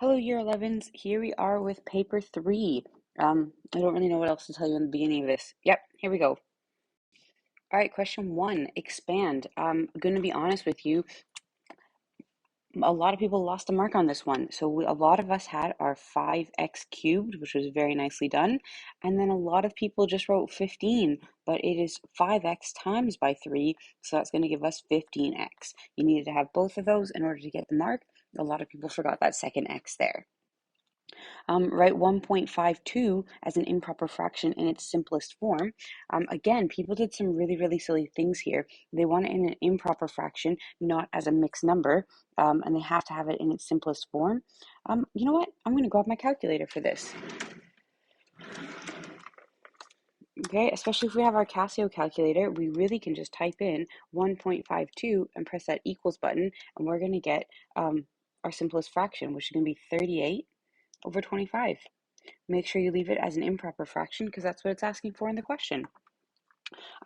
Hello, Year 11s. Here we are with paper 3. I don't really know what else to tell you in the beginning of this. Yep, here we go. All right, question 1, expand. I'm going to be honest with you. A lot of people lost the mark on this one. So a lot of us had our 5x cubed, which was very nicely done. And then a lot of people just wrote 15, but it is 5x times by 3. So that's going to give us 15x. You needed to have both of those in order to get the mark. A lot of people forgot that second x there. Write 1.52 as an improper fraction in its simplest form. Again, people did some really, really silly things here. They want it in an improper fraction, not as a mixed number, and they have to have it in its simplest form. You know what? I'm going to grab my calculator for this. Okay, especially if we have our Casio calculator, we really can just type in 1.52 and press that equals button, and we're going to get our simplest fraction, which is going to be 38 over 25. Make sure you leave it as an improper fraction because that's what it's asking for in the question.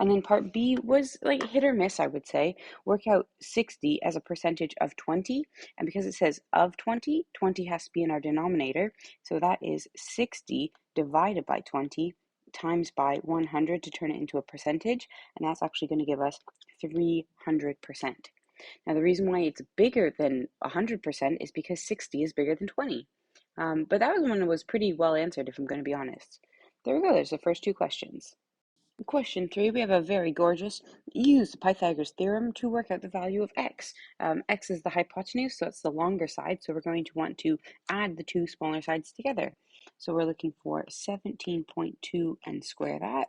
And then part B was like hit or miss, I would say. Work out 60 as a percentage of 20. And because it says of 20, 20 has to be in our denominator. So that is 60 divided by 20 times by 100 to turn it into a percentage. And that's actually going to give us 300%. Now, the reason why it's bigger than 100% is because 60 is bigger than 20. But that one was pretty well answered, if I'm going to be honest. There we go. There's the first two questions. Question 3, we have a very gorgeous. Use the Pythagoras theorem to work out the value of x. X is the hypotenuse, so it's the longer side. So we're going to want to add the two smaller sides together. So we're looking for 17.2 and square that,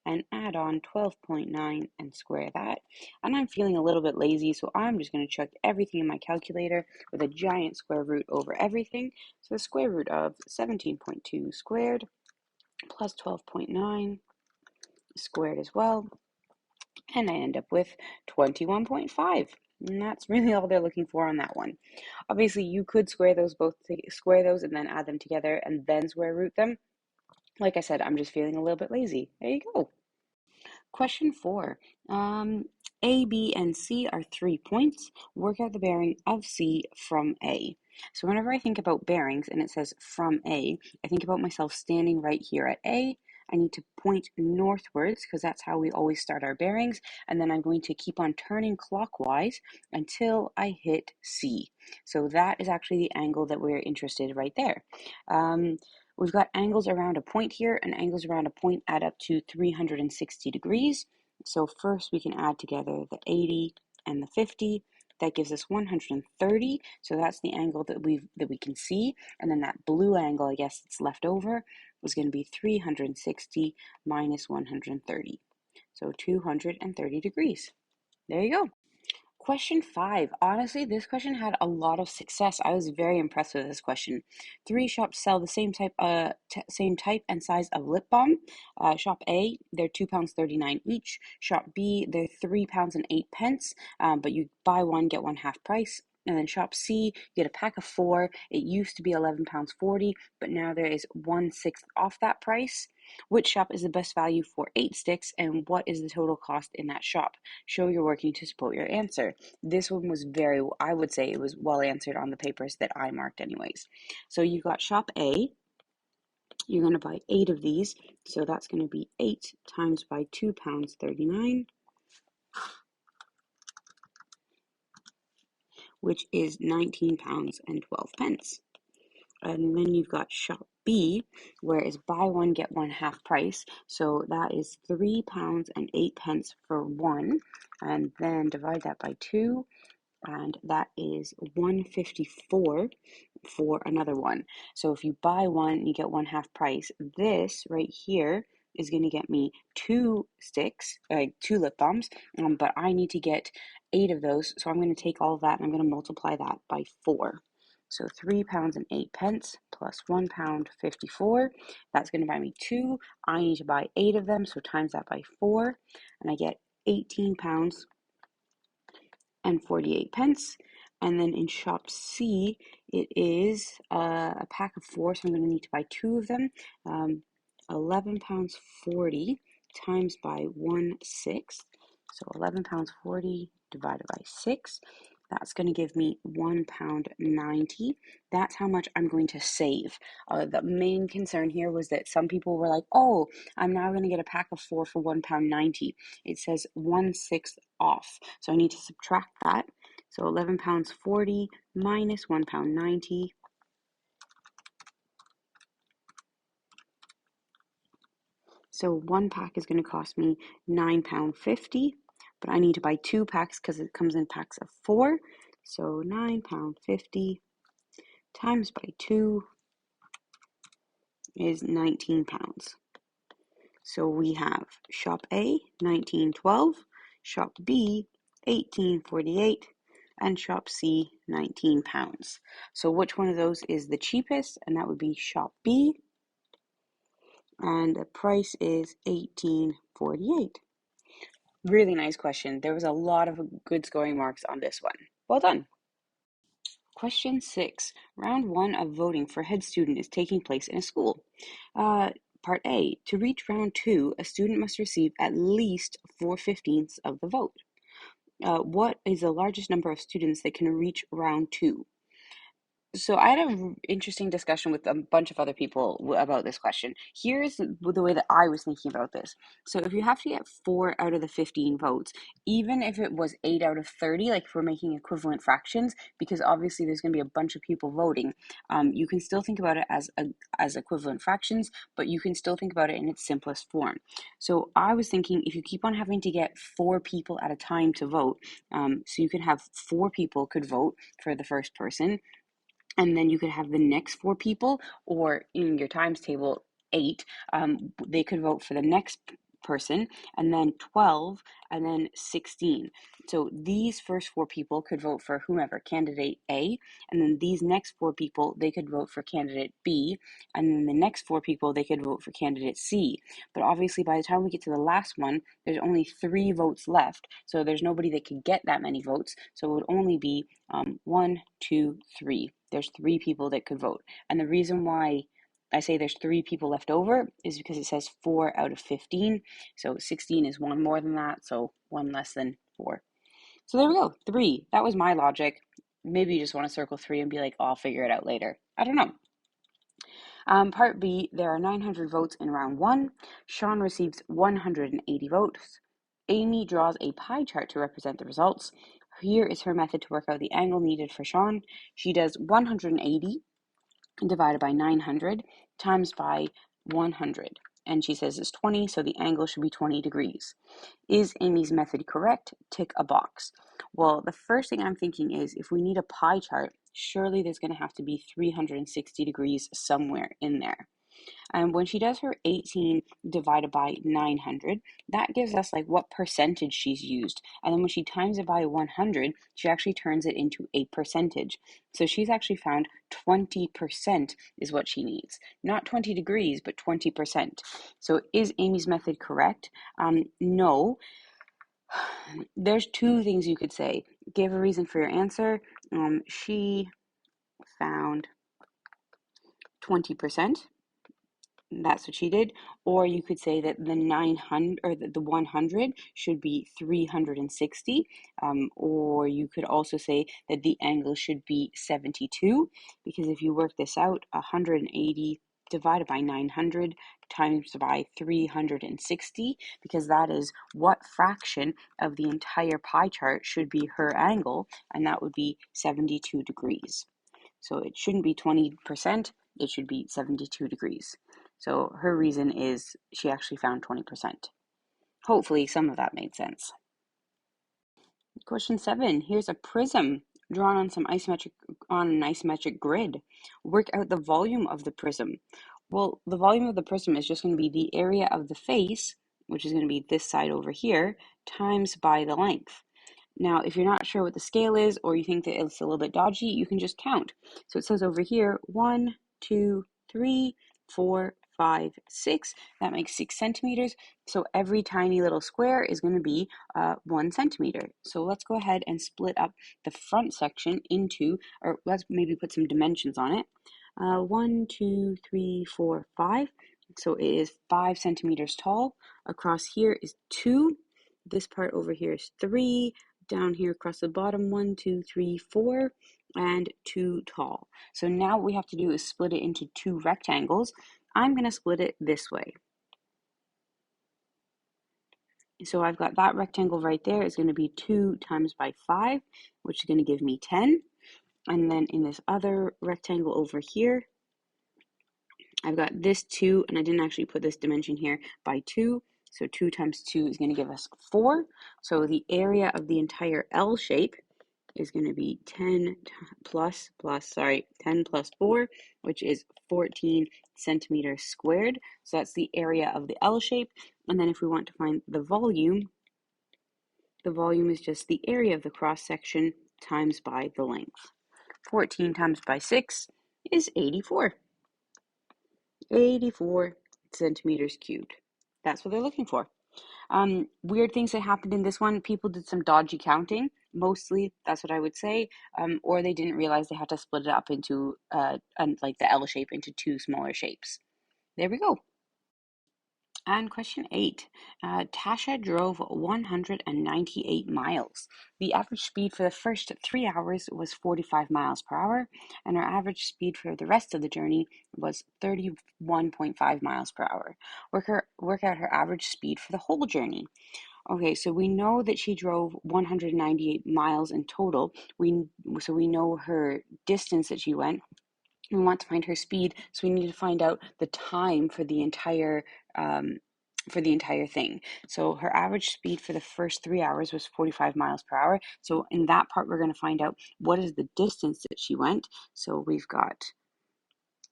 and add on 12.9 and square that. And I'm feeling a little bit lazy, so I'm just going to chuck everything in my calculator with a giant square root over everything. So the square root of 17.2 squared plus 12.9 squared as well, and I end up with 21.5. And that's really all they're looking for on that one. Obviously, you could square those and then add them together and then square root them. Like I said, I'm just feeling a little bit lazy. There you go. Question 4. A, B, and C are 3 points. Work out the bearing of C from A. So whenever I think about bearings and it says from A, I think about myself standing right here at A. I need to point northwards because that's how we always start our bearings. And then I'm going to keep on turning clockwise until I hit C. So that is actually the angle that we're interested right there. We've got angles around a point here, and angles around a point add up to 360 degrees. So first we can add together the 80 and the 50. That gives us 130. So that's the angle that we can see. And then that blue angle, I guess, that's left over is going to be 360 minus 130. So 230 degrees. There you go. Question 5. Honestly, this question had a lot of success. I was very impressed with this question. 3 shops sell the same type and size of lip balm. Shop A, they're £2.39 each. Shop B, they're £3 and 8 pence. But you buy one get one half price. And then shop C, you get a pack of 4. It used to be £11.40, but now there is 1/6 off that price. Which shop is the best value for 8 sticks, and what is the total cost in that shop? Show you're working to support your answer. This one was I would say it was well answered on the papers that I marked anyways. So you've got shop A, you're going to buy 8 of these, so that's going to be 8 times by £2.39, which is £19 and 12 pence. And then you've got shop B, where it's buy one get one half price. So that is £3 and 8 pence for one, and then divide that by 2, and that is 154 for another one. So if you buy one, you get one half price. This right here is going to get me 2 sticks, 2 lip balms, but I need to get 8 of those. So I'm going to take all of that and I'm going to multiply that by 4. So £3 and 8 pence plus £1.54. That's going to buy me 2. I need to buy 8 of them, so times that by 4, and I get £18 and 48 pence. And then in shop C, it is a pack of 4, so I'm going to need to buy 2 of them. £11.40 times by 1/6. So £11.40 divided by 6. That's going to give me £1.90. That's how much I'm going to save. The main concern here was that some people were like, oh, I'm now going to get a pack of 4 for £1.90. It says 1/6 off. So I need to subtract that. So £11.40 minus £1.90. So one pack is going to cost me £9.50, but I need to buy 2 packs because it comes in packs of 4. So £9.50 times by 2 is £19. So we have shop A, $19.12, shop B, $18.48, and shop C, £19. So which one of those is the cheapest? And that would be shop B, and the price is $18.48. Really nice question. There was a lot of good scoring marks on this one. Well done. Question 6. Round 1 of voting for head student is taking place in a school. Part A. To reach round 2, a student must receive at least 4/15 of the vote. What is the largest number of students that can reach round 2? So I had an interesting discussion with a bunch of other people about this question. Here's the way that I was thinking about this. So if you have to get 4 out of the 15 votes, even if it was 8 out of 30, like if we're making equivalent fractions, because obviously there's going to be a bunch of people voting, you can still think about it as equivalent fractions, but you can still think about it in its simplest form. So I was thinking if you keep on having to get 4 people at a time to vote, so you could have 4 people could vote for the first person, and then you could have the next 4 people, or in your times table, 8, they could vote for the next person, and then 12, and then 16. So these first 4 people could vote for whomever, candidate A, and then these next 4 people, they could vote for candidate B, and then the next 4 people, they could vote for candidate C. But obviously, by the time we get to the last one, there's only 3 votes left, so there's nobody that could get that many votes, so it would only be 1, 2, 3. There's 3 people that could vote. And the reason why I say there's 3 people left over is because it says 4 out of 15. So 16 is 1 more than that, so 1 less than 4. So there we go, 3. That was my logic. Maybe you just want to circle 3 and be like, oh, I'll figure it out later. I don't know. Part B, there are 900 votes in round 1. Sean receives 180 votes. Amy draws a pie chart to represent the results. Here is her method to work out the angle needed for Sean. She does 180 divided by 900 times by 100. And she says it's 20, so the angle should be 20 degrees. Is Amy's method correct? Tick a box. Well, the first thing I'm thinking is if we need a pie chart, surely there's going to have to be 360 degrees somewhere in there. And when she does her 18 divided by 900, that gives us like what percentage she's used. And then when she times it by 100, she actually turns it into a percentage. So she's actually found 20% is what she needs. Not 20 degrees, but 20%. So is Amy's method correct? No. There's 2 things you could say. Give a reason for your answer. She found 20%. That's what she did. Or you could say that the 900 or the 100 should be 360. Or you could also say that the angle should be 72, because if you work this out, 180 divided by 900 times by 360, because that is what fraction of the entire pie chart should be her angle, and that would be 72 degrees. So it shouldn't be 20%, it should be 72 degrees. So her reason is she actually found 20%. Hopefully some of that made sense. Question 7. Here's a prism drawn on an isometric grid. Work out the volume of the prism. Well, the volume of the prism is just going to be the area of the face, which is going to be this side over here, times by the length. Now, if you're not sure what the scale is, or you think that it's a little bit dodgy, you can just count. So it says over here, 1, 2, 3, 4, 5, 6. That makes 6 centimeters. So every tiny little square is going to be 1 centimeter. So let's go ahead and split up the front section into, or let's maybe put some dimensions on it. 1, 2, 3, 4, 5. So it is 5 centimeters tall. Across here is 2. This part over here is 3. down here across the bottom, 1, 2, 3, 4, and 2 tall. So now what we have to do is split it into 2 rectangles. I'm going to split it this way. So I've got that rectangle right there is going to be 2 times by 5, which is going to give me 10. And then in this other rectangle over here, I've got this 2, and I didn't actually put this dimension here, by 2. So 2 times 2 is going to give us 4. So the area of the entire L shape is going to be 10 plus 4, which is 14 centimeters squared. So that's the area of the L shape. And then if we want to find the volume is just the area of the cross section times by the length. 14 times by 6 is 84. 84 centimeters cubed. That's what they're looking for. Weird things that happened in this one, people did some dodgy counting. Mostly, that's what I would say. Or they didn't realize they had to split it up into, like the L shape into 2 smaller shapes. There we go. And question 8. Tasha drove 198 miles. The average speed for the first 3 hours was 45 miles per hour, and her average speed for the rest of the journey was 31.5 miles per hour. Work out her average speed for the whole journey. Okay, so we know that she drove 198 miles in total. So we know her distance that she went. We want to find her speed, so we need to find out the time for the entire thing. So her average speed for the first 3 hours was 45 miles per hour. So in that part, we're going to find out what is the distance that she went. So we've got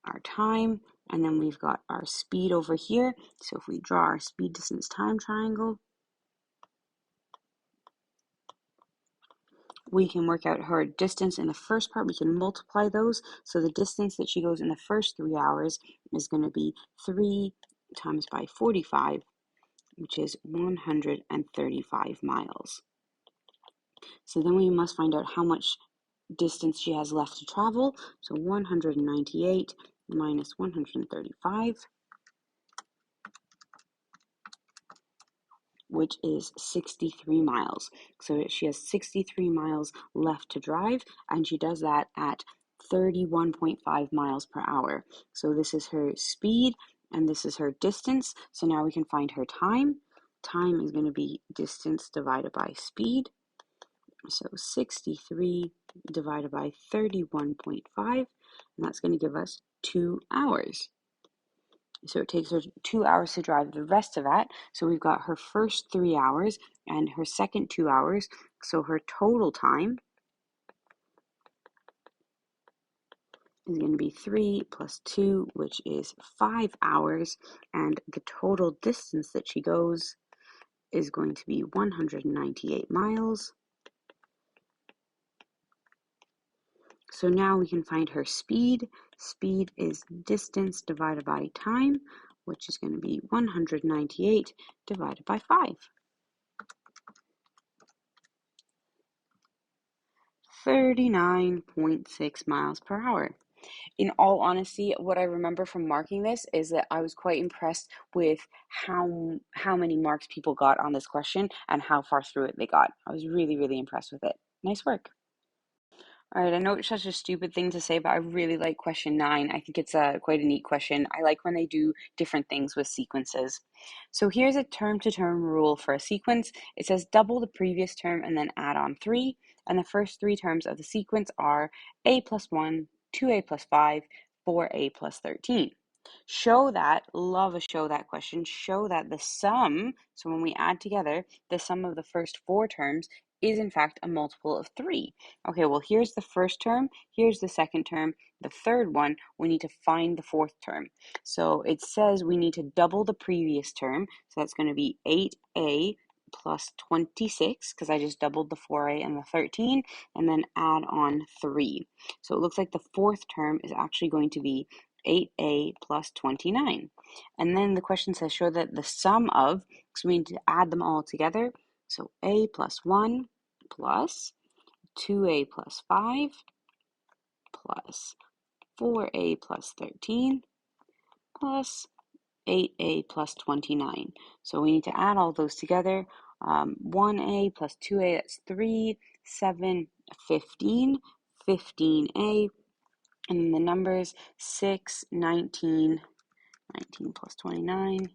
our time, and then we've got our speed over here. So if we draw our speed, distance, time triangle, we can work out her distance in the first part. We can multiply those. So the distance that she goes in the first 3 hours is going to be 3 times by 45, which is 135 miles. So then we must find out how much distance she has left to travel. So 198 minus 135, which is 63 miles. So she has 63 miles left to drive, and she does that at 31.5 miles per hour. So this is her speed, and this is her distance. So now we can find her time. Time is going to be distance divided by speed. So 63 divided by 31.5, and that's going to give us 2 hours. So it takes her 2 hours to drive the rest of that. So we've got her first 3 hours and her second 2 hours. So her total time is going to be 3 plus 2, which is 5 hours. And the total distance that she goes is going to be 198 miles. So now we can find her speed. Speed is distance divided by time, which is going to be 198 divided by 5. 39.6 miles per hour. In all honesty, what I remember from marking this is that I was quite impressed with how many marks people got on this question and how far through it they got. I was really, really impressed with it. Nice work. All right, I know it's such a stupid thing to say, but I really like question 9. I think it's quite a neat question. I like when they do different things with sequences. So here's a term-to-term rule for a sequence. It says double the previous term and then add on 3. And the first 3 terms of the sequence are a plus 1, 2a plus 5, 4a plus 13. Show that, love a show that question, show that the sum, so when we add together, the sum of the first 4 terms is in fact a multiple of 3. Okay, well, here's the first term, here's the second term, the third one, we need to find the fourth term. So it says we need to double the previous term, so that's going to be 8a plus 26, because I just doubled the 4a and the 13, and then add on 3. So it looks like the fourth term is actually going to be 8a plus 29. And then the question says show that the sum of, so we need to add them all together. So a plus 1 plus 2a plus 5 plus 4a plus 13 plus 8a plus 29. So we need to add all those together. 1a plus 2a, that's 3, 7, 15, 15a, and then the numbers 6, 19, 19 plus 29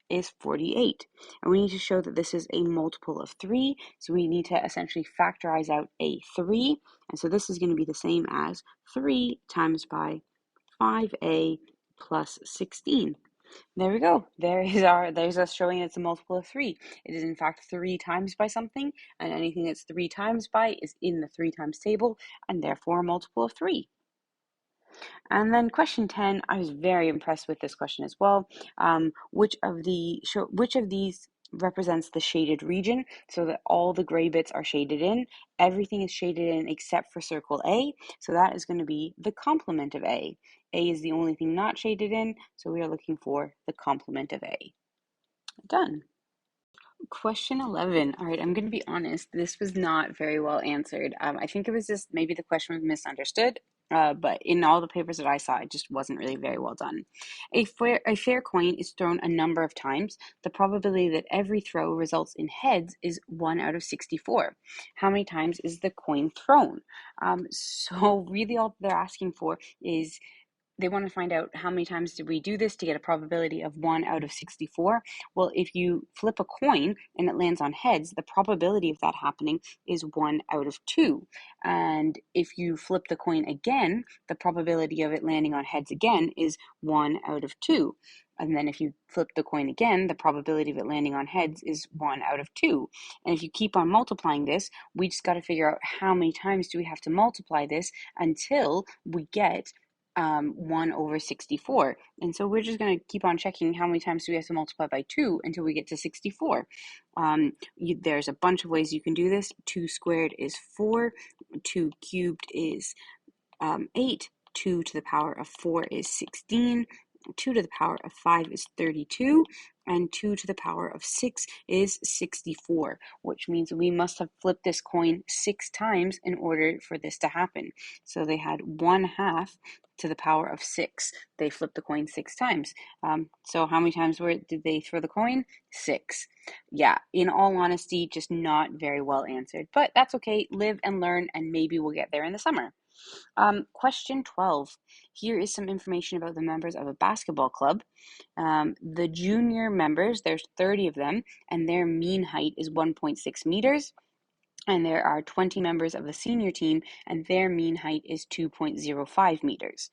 is 48. And we need to show that this is a multiple of 3, so we need to essentially factorize out a 3, and so this is going to be the same as 3 times by 5a plus 16. There we go. There's us showing it's a multiple of 3. It is in fact 3 times by something, and anything that's 3 times by is in the 3 times table, and therefore a multiple of 3. And then question 10, I was very impressed with this question as well. Which of these represents the shaded region, so that all the gray bits are shaded in? Everything is shaded in except for circle A, so that is going to be the complement of A. A is the only thing not shaded in, so we are looking for the complement of A. Done. Question 11. All right, I'm going to be honest, this was not very well answered. I think it was just maybe the question was misunderstood, but in all the papers that I saw, it just wasn't really very well done. A fair coin is thrown a number of times. The probability that every throw results in heads is 1 out of 64. How many times is the coin thrown? So really all they're asking for is they want to find out how many times did we do this to get a probability of 1 out of 64. Well, if you flip a coin and it lands on heads, the probability of that happening is 1 out of 2. And if you flip the coin again, the probability of it landing on heads again is 1 out of 2. And then if you flip the coin again, the probability of it landing on heads is 1 out of 2. And if you keep on multiplying this, we just got to figure out how many times do we have to multiply this until we get 1 over 64. And so we're just going to keep on checking how many times do we have to multiply by 2 until we get to 64. There's a bunch of ways you can do this. 2 squared is 4. 2 cubed is 8. 2 to the power of 4 is 16. 2 to the power of 5 is 32, and 2 to the power of 6 is 64, which means we must have flipped this coin 6 times in order for this to happen. So they had 1/2 to the power of 6. They flipped the coin 6 times. So how many times did they throw the coin? 6. Yeah, in all honesty, just not very well answered, but that's okay. Live and learn, and maybe we'll get there in the summer. Question 12. Here is some information about the members of a basketball club. The junior members, there's 30 of them, and their mean height is 1.6 meters. And there are 20 members of the senior team, and their mean height is 2.05 meters.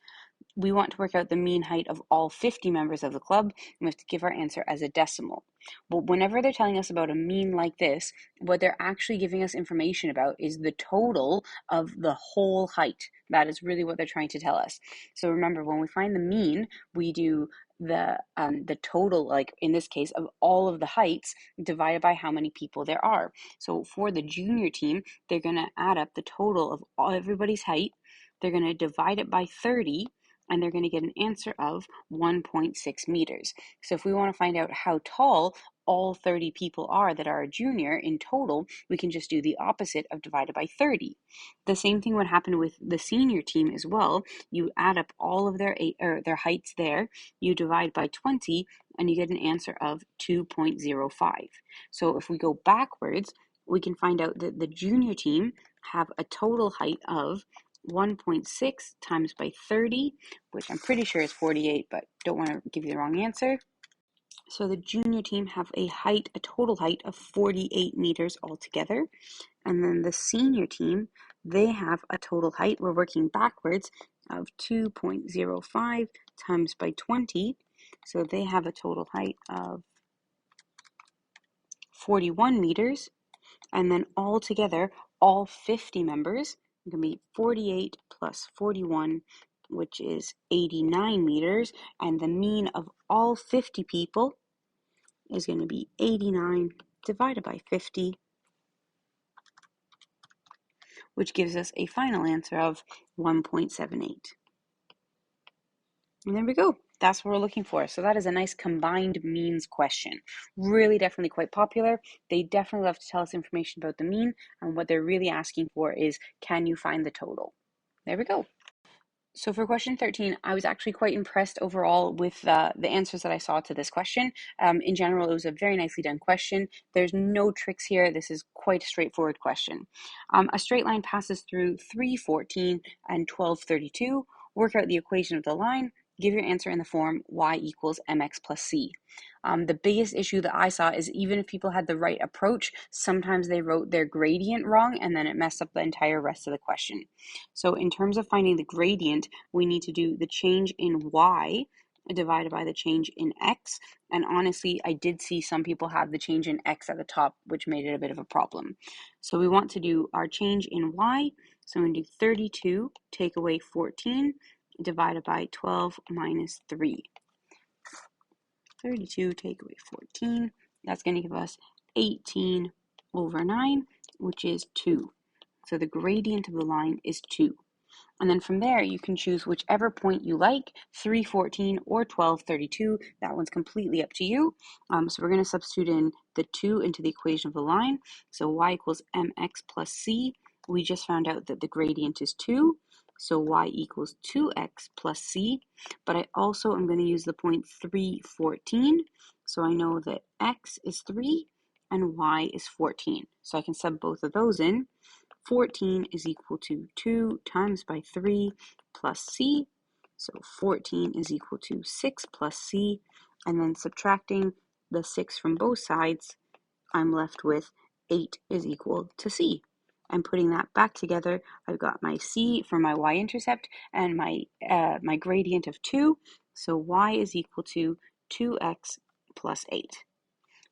We want to work out the mean height of all 50 members of the club, and we have to give our answer as a decimal. Well, whenever they're telling us about a mean like this, what they're actually giving us information about is the total of the whole height. That is really what they're trying to tell us. So remember, when we find the mean, we do the total, like in this case, of all of the heights divided by how many people there are. So for the junior team, they're going to add up the total of everybody's height. They're going to divide it by 30, and they're going to get an answer of 1.6 meters. So if we want to find out how tall all 30 people are that are a junior in total, we can just do the opposite of divided by 30. The same thing would happen with the senior team as well. You add up all of their heights there, you divide by 20, and you get an answer of 2.05. So if we go backwards, we can find out that the junior team have a total height of 1.6 times by 30, which I'm pretty sure is 48, but don't want to give you the wrong answer. So the junior team have a total height of 48 meters altogether. And then the senior team, they have a total height, we're working backwards, of 2.05 times by 20. So they have a total height of 41 meters. And then all together, all 50 members, it can be 48 plus 41, which is 89 meters. And the mean of all 50 people is going to be 89 divided by 50, which gives us a final answer of 1.78. And there we go. That's what we're looking for. So that is a nice combined means question. Really definitely quite popular. They definitely love to tell us information about the mean, and what they're really asking for is, can you find the total? There we go. So for question 13, I was actually quite impressed overall with the answers that I saw to this question. In general, it was a very nicely done question. There's no tricks here. This is quite a straightforward question. A straight line passes through 314 and 1232. Work out the equation of the line. Give your answer in the form y equals mx plus c. The biggest issue that I saw is even if people had the right approach, sometimes they wrote their gradient wrong and then it messed up the entire rest of the question. So in terms of finding the gradient, we need to do the change in y divided by the change in x. And honestly, I did see some people have the change in x at the top, which made it a bit of a problem. So we want to do our change in y. So I'm going to do 32 take away 14 divided by 12 minus 3. 32 take away 14. That's going to give us 18 over 9, which is 2. So the gradient of the line is 2. And then from there, you can choose whichever point you like, 314 or 1232. That one's completely up to you. So we're going to substitute in the 2 into the equation of the line. So y equals mx plus c. We just found out that the gradient is 2. So y equals 2x plus c. But I also am going to use the point 314. So I know that x is 3 and y is 14. So I can sub both of those in. 14 is equal to 2 times by 3 plus c. So 14 is equal to 6 plus c. And then subtracting the 6 from both sides, I'm left with 8 is equal to c. And putting that back together, I've got my c for my y-intercept and my gradient of 2. So y is equal to 2x plus 8.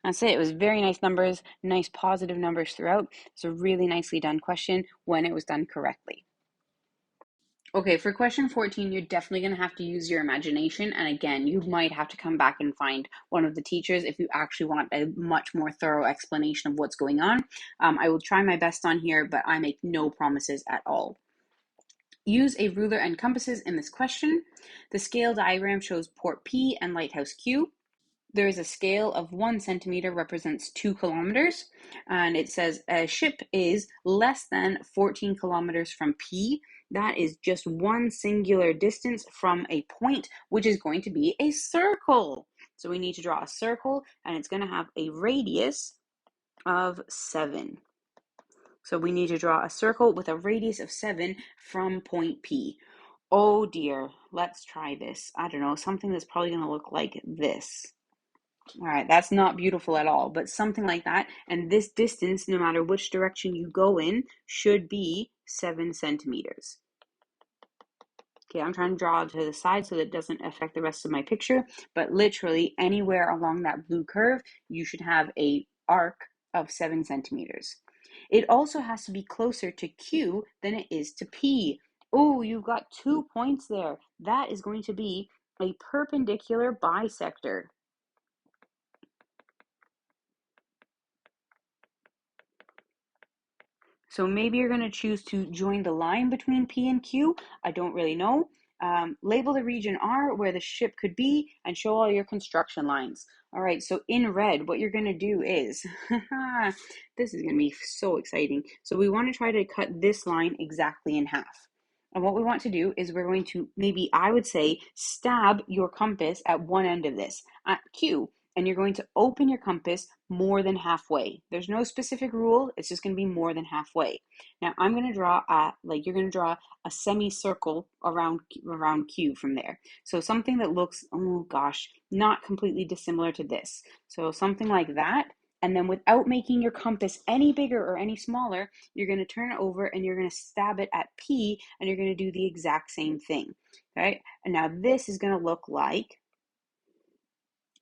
That's it. It was very nice numbers, nice positive numbers throughout. It's a really nicely done question when it was done correctly. Okay, for question 14, you're definitely going to have to use your imagination. And again, you might have to come back and find one of the teachers if you actually want a much more thorough explanation of what's going on. I will try my best on here, but I make no promises at all. Use a ruler and compasses in this question. The scale diagram shows port P and lighthouse Q. There is a scale of 1 centimeter represents 2 kilometers, and it says a ship is less than 14 kilometers from P. That is just one singular distance from a point, which is going to be a circle. So we need to draw a circle, and it's going to have a radius of 7. So we need to draw a circle with a radius of 7 from point P. Oh dear, let's try this. I don't know, something that's probably going to look like this. All right, that's not beautiful at all, but something like that. And this distance, no matter which direction you go in, should be 7 centimeters. Okay, I'm trying to draw to the side so that it doesn't affect the rest of my picture, but literally anywhere along that blue curve, you should have a arc of 7 centimeters. It also has to be closer to Q than it is to P. Oh, you've got 2 points there. That is going to be a perpendicular bisector. So maybe you're going to choose to join the line between P and Q. I don't really know. Label the region R where the ship could be and show all your construction lines. All right, so in red, what you're going to do is, this is going to be so exciting. So we want to try to cut this line exactly in half. And what we want to do is we're going to maybe, I would say, stab your compass at one end of this, at Q, and you're going to open your compass more than halfway. There's no specific rule. It's just going to be more than halfway. Now I'm going to draw you're going to draw a semicircle around Q from there. So something that looks, oh gosh, not completely dissimilar to this. So something like that. And then without making your compass any bigger or any smaller, you're going to turn it over and you're going to stab it at P and you're going to do the exact same thing. Okay. And now this is going to look like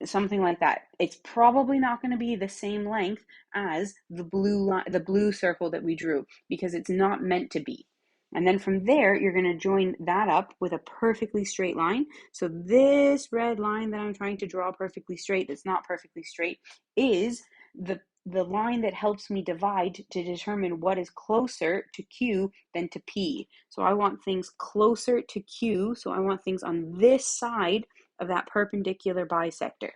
something like that. It's probably not going to be the same length as the blue circle that we drew because it's not meant to be. And then from there, you're going to join that up with a perfectly straight line. So this red line that I'm trying to draw perfectly straight, that's not perfectly straight, is the line that helps me divide to determine what is closer to Q than to P. So I want things closer to Q. So I want things on this side of that perpendicular bisector.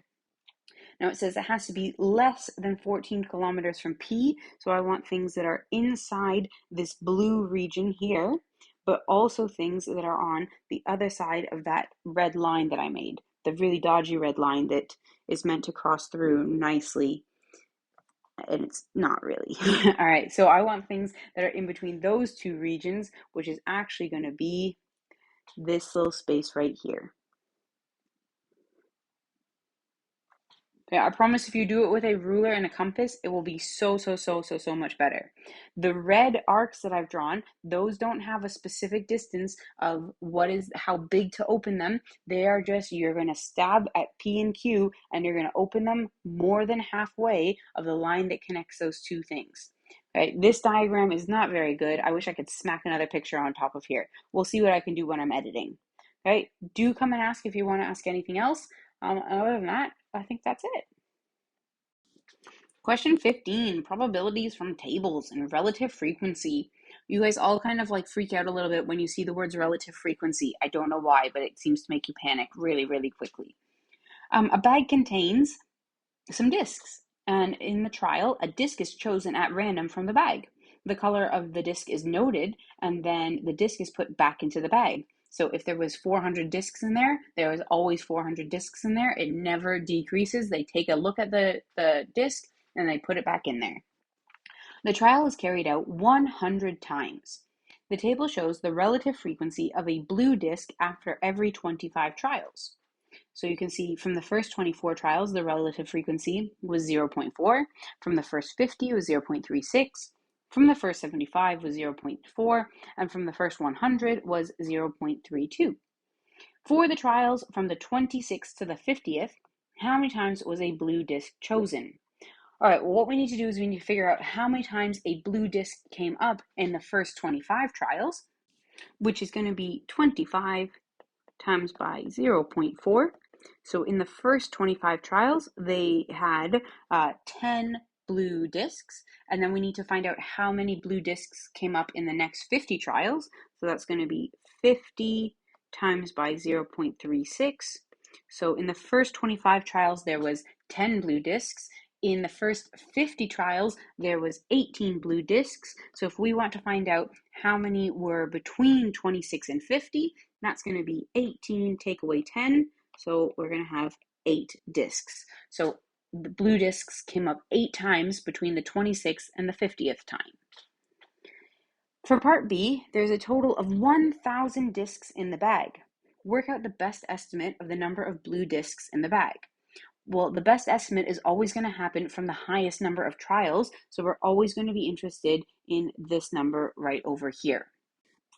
Now it says it has to be less than 14 kilometers from P, so I want things that are inside this blue region here, but also things that are on the other side of that red line that I made, the really dodgy red line that is meant to cross through nicely, and it's not really. All right, so I want things that are in between those two regions, which is actually going to be this little space right here. Okay, I promise if you do it with a ruler and a compass, it will be so much better. The red arcs that I've drawn, those don't have a specific distance of how big to open them. They are just, you're going to stab at P and Q and you're going to open them more than halfway of the line that connects those two things. Okay, this diagram is not very good. I wish I could smack another picture on top of here. We'll see what I can do when I'm editing. Okay, do come and ask if you want to ask anything else. Other than that, I think that's it. Question 15, probabilities from tables and relative frequency. You guys all kind of like freak out a little bit when you see the words relative frequency. I don't know why, but it seems to make you panic really quickly. A bag contains some discs, and in the trial, a disc is chosen at random from the bag. The color of the disc is noted, and then the disc is put back into the bag. So if there was 400 discs in there, there was always 400 discs in there. It never decreases. They take a look at the disc and they put it back in there. The trial is carried out 100 times. The table shows the relative frequency of a blue disc after every 25 trials. So you can see from the first 24 trials, the relative frequency was 0.4. From the first 50, it was 0.36. From the first 75 was 0.4. And from the first 100 was 0.32. For the trials from the 26th to the 50th, how many times was a blue disc chosen? All right, well, what we need to do is we need to figure out how many times a blue disc came up in the first 25 trials, which is going to be 25 times by 0.4. So in the first 25 trials, they had 10 blue discs, and then we need to find out how many blue discs came up in the next 50 trials. So that's going to be 50 times by 0.36. So in the first 25 trials, there was 10 blue discs. In the first 50 trials, there was 18 blue discs. So if we want to find out how many were between 26 and 50, that's going to be 18 take away 10. So we're going to have 8 discs. So the blue discs came up 8 times between the 26th and the 50th time. For part B, there's a total of 1,000 discs in the bag. Work out the best estimate of the number of blue discs in the bag. Well, the best estimate is always going to happen from the highest number of trials, so we're always going to be interested in this number right over here.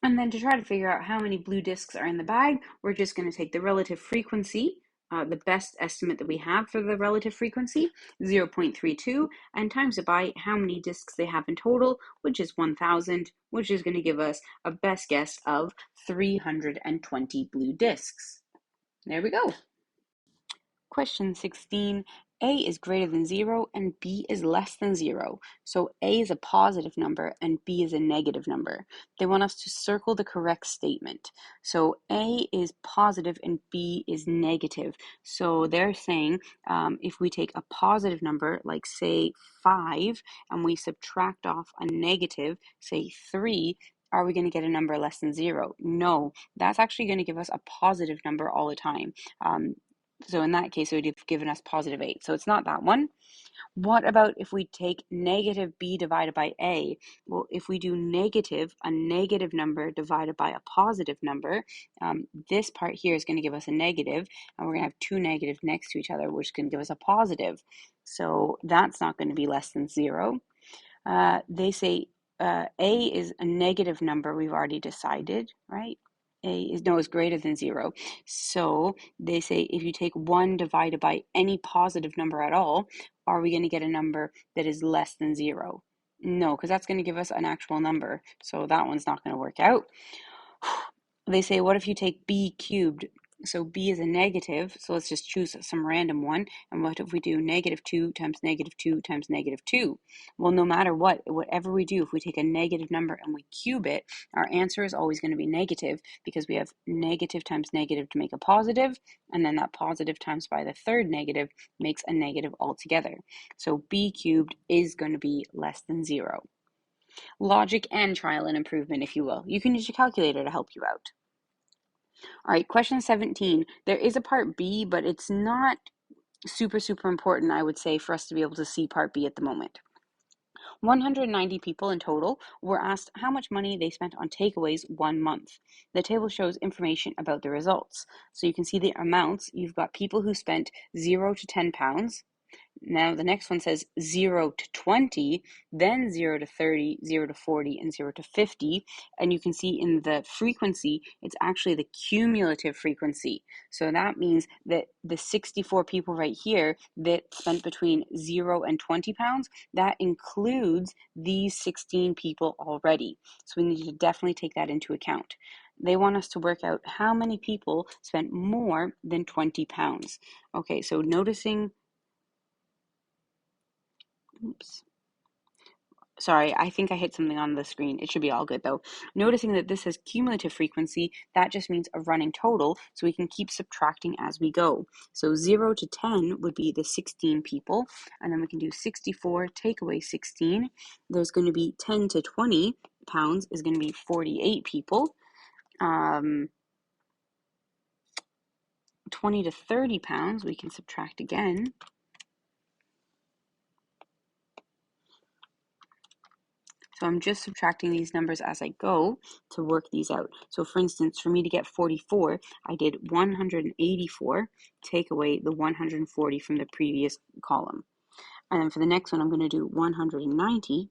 And then to try to figure out how many blue discs are in the bag, we're just going to take the relative frequency, the best estimate that we have for the relative frequency, 0.32, and times it by how many discs they have in total, which is 1,000, which is going to give us a best guess of 320 blue discs. There we go. Question 16, A is greater than 0 and B is less than 0. So A is a positive number and B is a negative number. They want us to circle the correct statement. So A is positive and B is negative. So they're saying if we take a positive number, like say 5, and we subtract off a negative, say 3, are we going to get a number less than 0? No, that's actually going to give us a positive number all the time. So in that case, it would have given us positive 8. So it's not that one. What about if we take negative b divided by a? Well, if we do a negative number divided by a positive number, this part here is going to give us a negative, and we're going to have two negatives next to each other, which is going to give us a positive. So that's not going to be less than 0. They say a is a negative number. We've already decided, right? A is greater than 0. So they say if you take 1 divided by any positive number at all, are we going to get a number that is less than 0? No, because that's going to give us an actual number. So that one's not going to work out. They say, what if you take b cubed? So b is a negative, so let's just choose some random one. And what if we do negative 2 times negative 2 times negative 2? Well, no matter what, whatever we do, if we take a negative number and we cube it, our answer is always going to be negative because we have negative times negative to make a positive, and then that positive times by the third negative makes a negative altogether. So b cubed is going to be less than 0. Logic and trial and improvement, if you will. You can use your calculator to help you out. All right, question 17. There is a part B, but it's not super important, I would say, for us to be able to see part B at the moment. 190 people in total were asked how much money they spent on takeaways 1 month. The table shows information about the results. So you can see the amounts. You've got people who spent 0 to 10 pounds. Now the next one says 0 to 20, then 0 to 30, 0 to 40, and 0 to 50. And you can see in the frequency, it's actually the cumulative frequency. So that means that the 64 people right here that spent between 0 and 20 pounds, that includes these 16 people already. So we need to definitely take that into account. They want us to work out how many people spent more than 20 pounds. Okay, so noticing, oops. Sorry, I think I hit something on the screen. It should be all good though. Noticing that this says cumulative frequency, that just means a running total, so we can keep subtracting as we go. So 0 to 10 would be the 16 people, and then we can do 64, take away 16. There's going to be 10 to 20 pounds is going to be 48 people. 20 to 30 pounds, we can subtract again. So I'm just subtracting these numbers as I go to work these out. So for instance, for me to get 44, I did 184, take away the 140 from the previous column. And then for the next one, I'm going to do 190,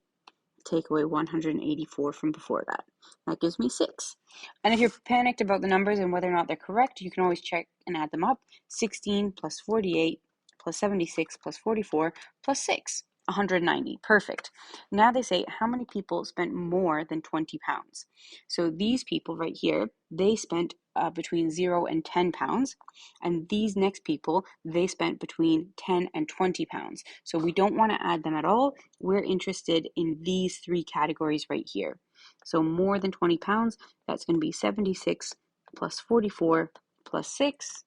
take away 184 from before that. That gives me 6. And if you're panicked about the numbers and whether or not they're correct, you can always check and add them up. 16 plus 48 plus 76 plus 44 plus 6. 190. Perfect. Now they say how many people spent more than 20 pounds. So these people right here, they spent between 0 and 10 pounds. And these next people, they spent between 10 and 20 pounds. So we don't want to add them at all. We're interested in these 3 categories right here. So more than 20 pounds, that's going to be 76 plus 44 plus 6,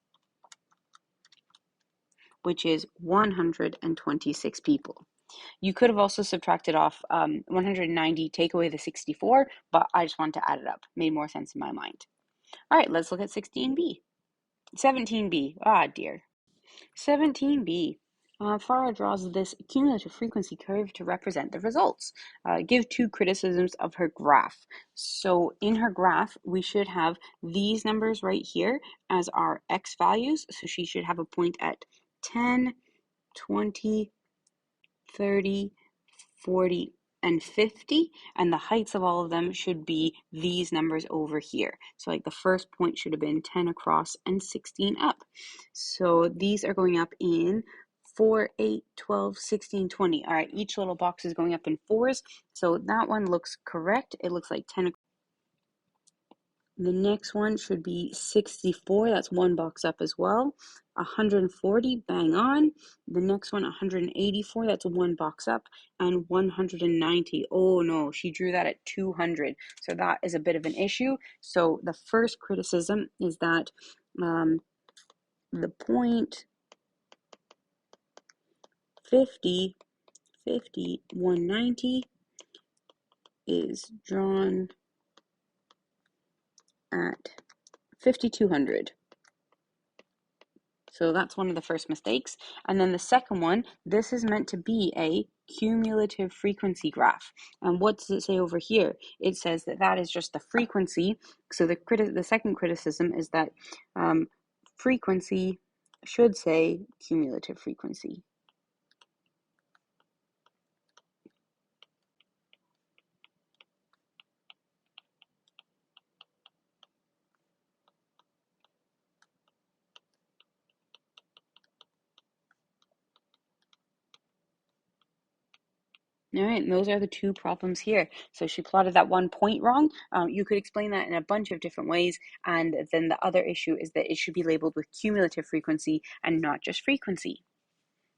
which is 126 people. You could have also subtracted off 190, take away the 64, but I just wanted to add it up. Made more sense in my mind. All right, let's look at 16b. 17b, ah dear. 17b. Farah draws this cumulative frequency curve to represent the results. Give 2 criticisms of her graph. So in her graph, we should have these numbers right here as our x values. So she should have a point at 10, 20, 30, 40, and 50, and the heights of all of them should be these numbers over here. So like the first point should have been 10 across and 16 up. So these are going up in 4, 8, 12, 16, 20. All right, each little box is going up in 4s. So that one looks correct. It looks like 10. The next one should be 64. That's 1 box up as well. 140, bang on. The next one, 184. That's 1 box up. And 190. Oh no, she drew that at 200. So that is a bit of an issue. So the first criticism is that the point 50, 50, 190 is drawn at 5200. So that's one of the first mistakes. And then the second one, this is meant to be a cumulative frequency graph. And what does it say over here? It says that that is just the frequency. So the second criticism is that frequency should say cumulative frequency. All right, and those are the 2 problems here. So she plotted that 1 point wrong. You could explain that in a bunch of different ways. And then the other issue is that it should be labeled with cumulative frequency and not just frequency.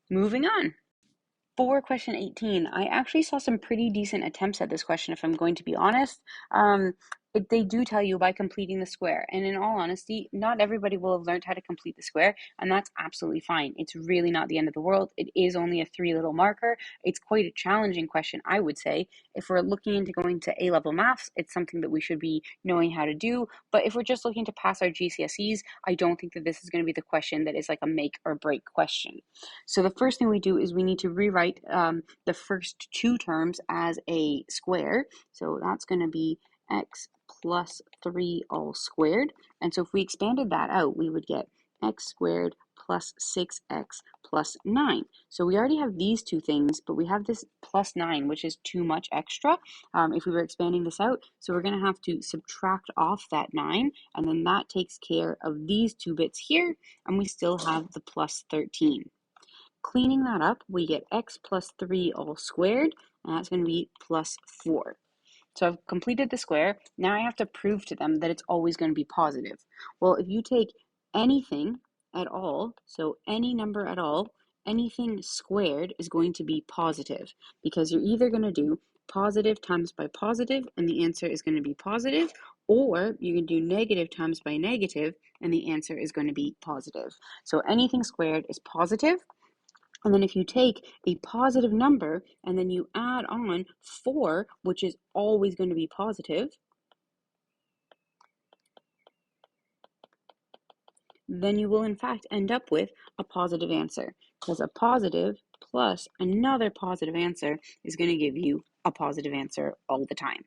Moving on. For question 18, I actually saw some pretty decent attempts at this question, if I'm going to be honest. They do tell you by completing the square. And in all honesty, not everybody will have learned how to complete the square, and that's absolutely fine. It's really not the end of the world. It is only a 3 little marker. It's quite a challenging question, I would say. If we're looking into going to A-level maths, it's something that we should be knowing how to do. But if we're just looking to pass our GCSEs, I don't think that this is going to be the question that is like a make or break question. So the first thing we do is we need to rewrite the first two terms as a square. So that's going to be x plus 3 all squared. And so if we expanded that out, we would get x squared plus 6x plus 9. So we already have these two things, but we have this plus 9, which is too much extra if we were expanding this out. So we're going to have to subtract off that 9, and then that takes care of these two bits here, and we still have the plus 13. Cleaning that up, we get x plus 3 all squared, and that's going to be plus 4. So I've completed the square. Now I have to prove to them that it's always going to be positive. Well, if you take anything at all, so any number at all, anything squared is going to be positive, because you're either going to do positive times by positive and the answer is going to be positive, or you can do negative times by negative and the answer is going to be positive. So anything squared is positive. And then if you take a positive number and then you add on 4, which is always going to be positive, then you will in fact end up with a positive answer, because a positive plus another positive answer is going to give you a positive answer all the time.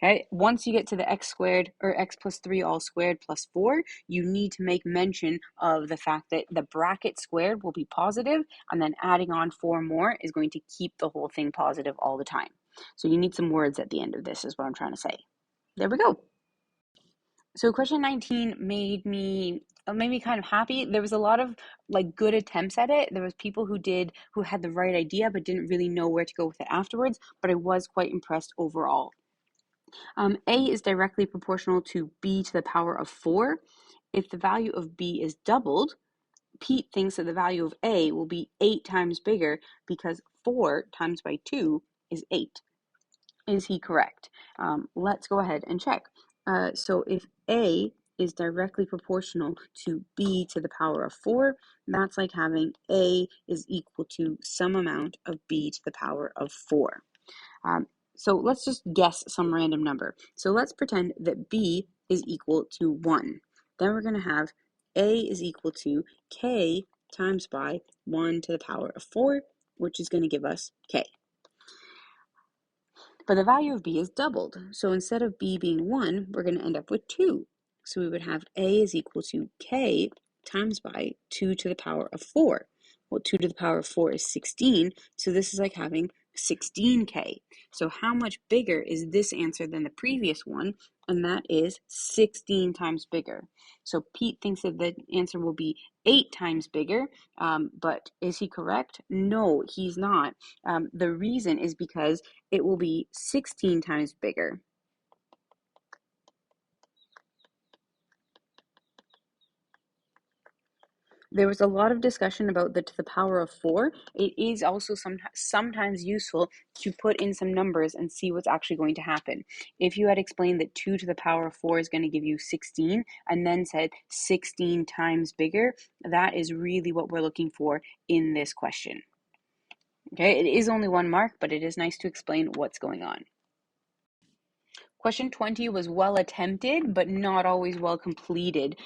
Okay, once you get to the x squared or x plus 3 all squared plus 4, you need to make mention of the fact that the bracket squared will be positive, and then adding on 4 more is going to keep the whole thing positive all the time. So you need some words at the end of this, is what I'm trying to say. There we go. So question 19 made me kind of happy. There was a lot of like good attempts at it. There was people who had the right idea but didn't really know where to go with it afterwards, but I was quite impressed overall. A is directly proportional to b to the power of 4. If the value of b is doubled, Pete thinks that the value of a will be 8 times bigger because 4 times by 2 is 8. Is he correct? Let's go ahead and check. So if a is directly proportional to b to the power of 4, that's like having a is equal to some amount of b to the power of 4. So let's just guess some random number. So let's pretend that b is equal to 1. Then we're going to have a is equal to k times by 1 to the power of 4, which is going to give us k. But the value of b is doubled. So instead of b being 1, we're going to end up with 2. So we would have a is equal to k times by 2 to the power of 4. Well, 2 to the power of 4 is 16, so this is like having 16k. So how much bigger is this answer than the previous one? And that is 16 times bigger. So Pete thinks that the answer will be 8 times bigger, but is he correct? No, he's not. The reason is because it will be 16 times bigger. There was a lot of discussion about the to the power of 4. It is also sometimes useful to put in some numbers and see what's actually going to happen. If you had explained that 2 to the power of 4 is going to give you 16 and then said 16 times bigger, that is really what we're looking for in this question. Okay, it is only 1 mark, but it is nice to explain what's going on. Question 20 was well attempted, but not always well completed.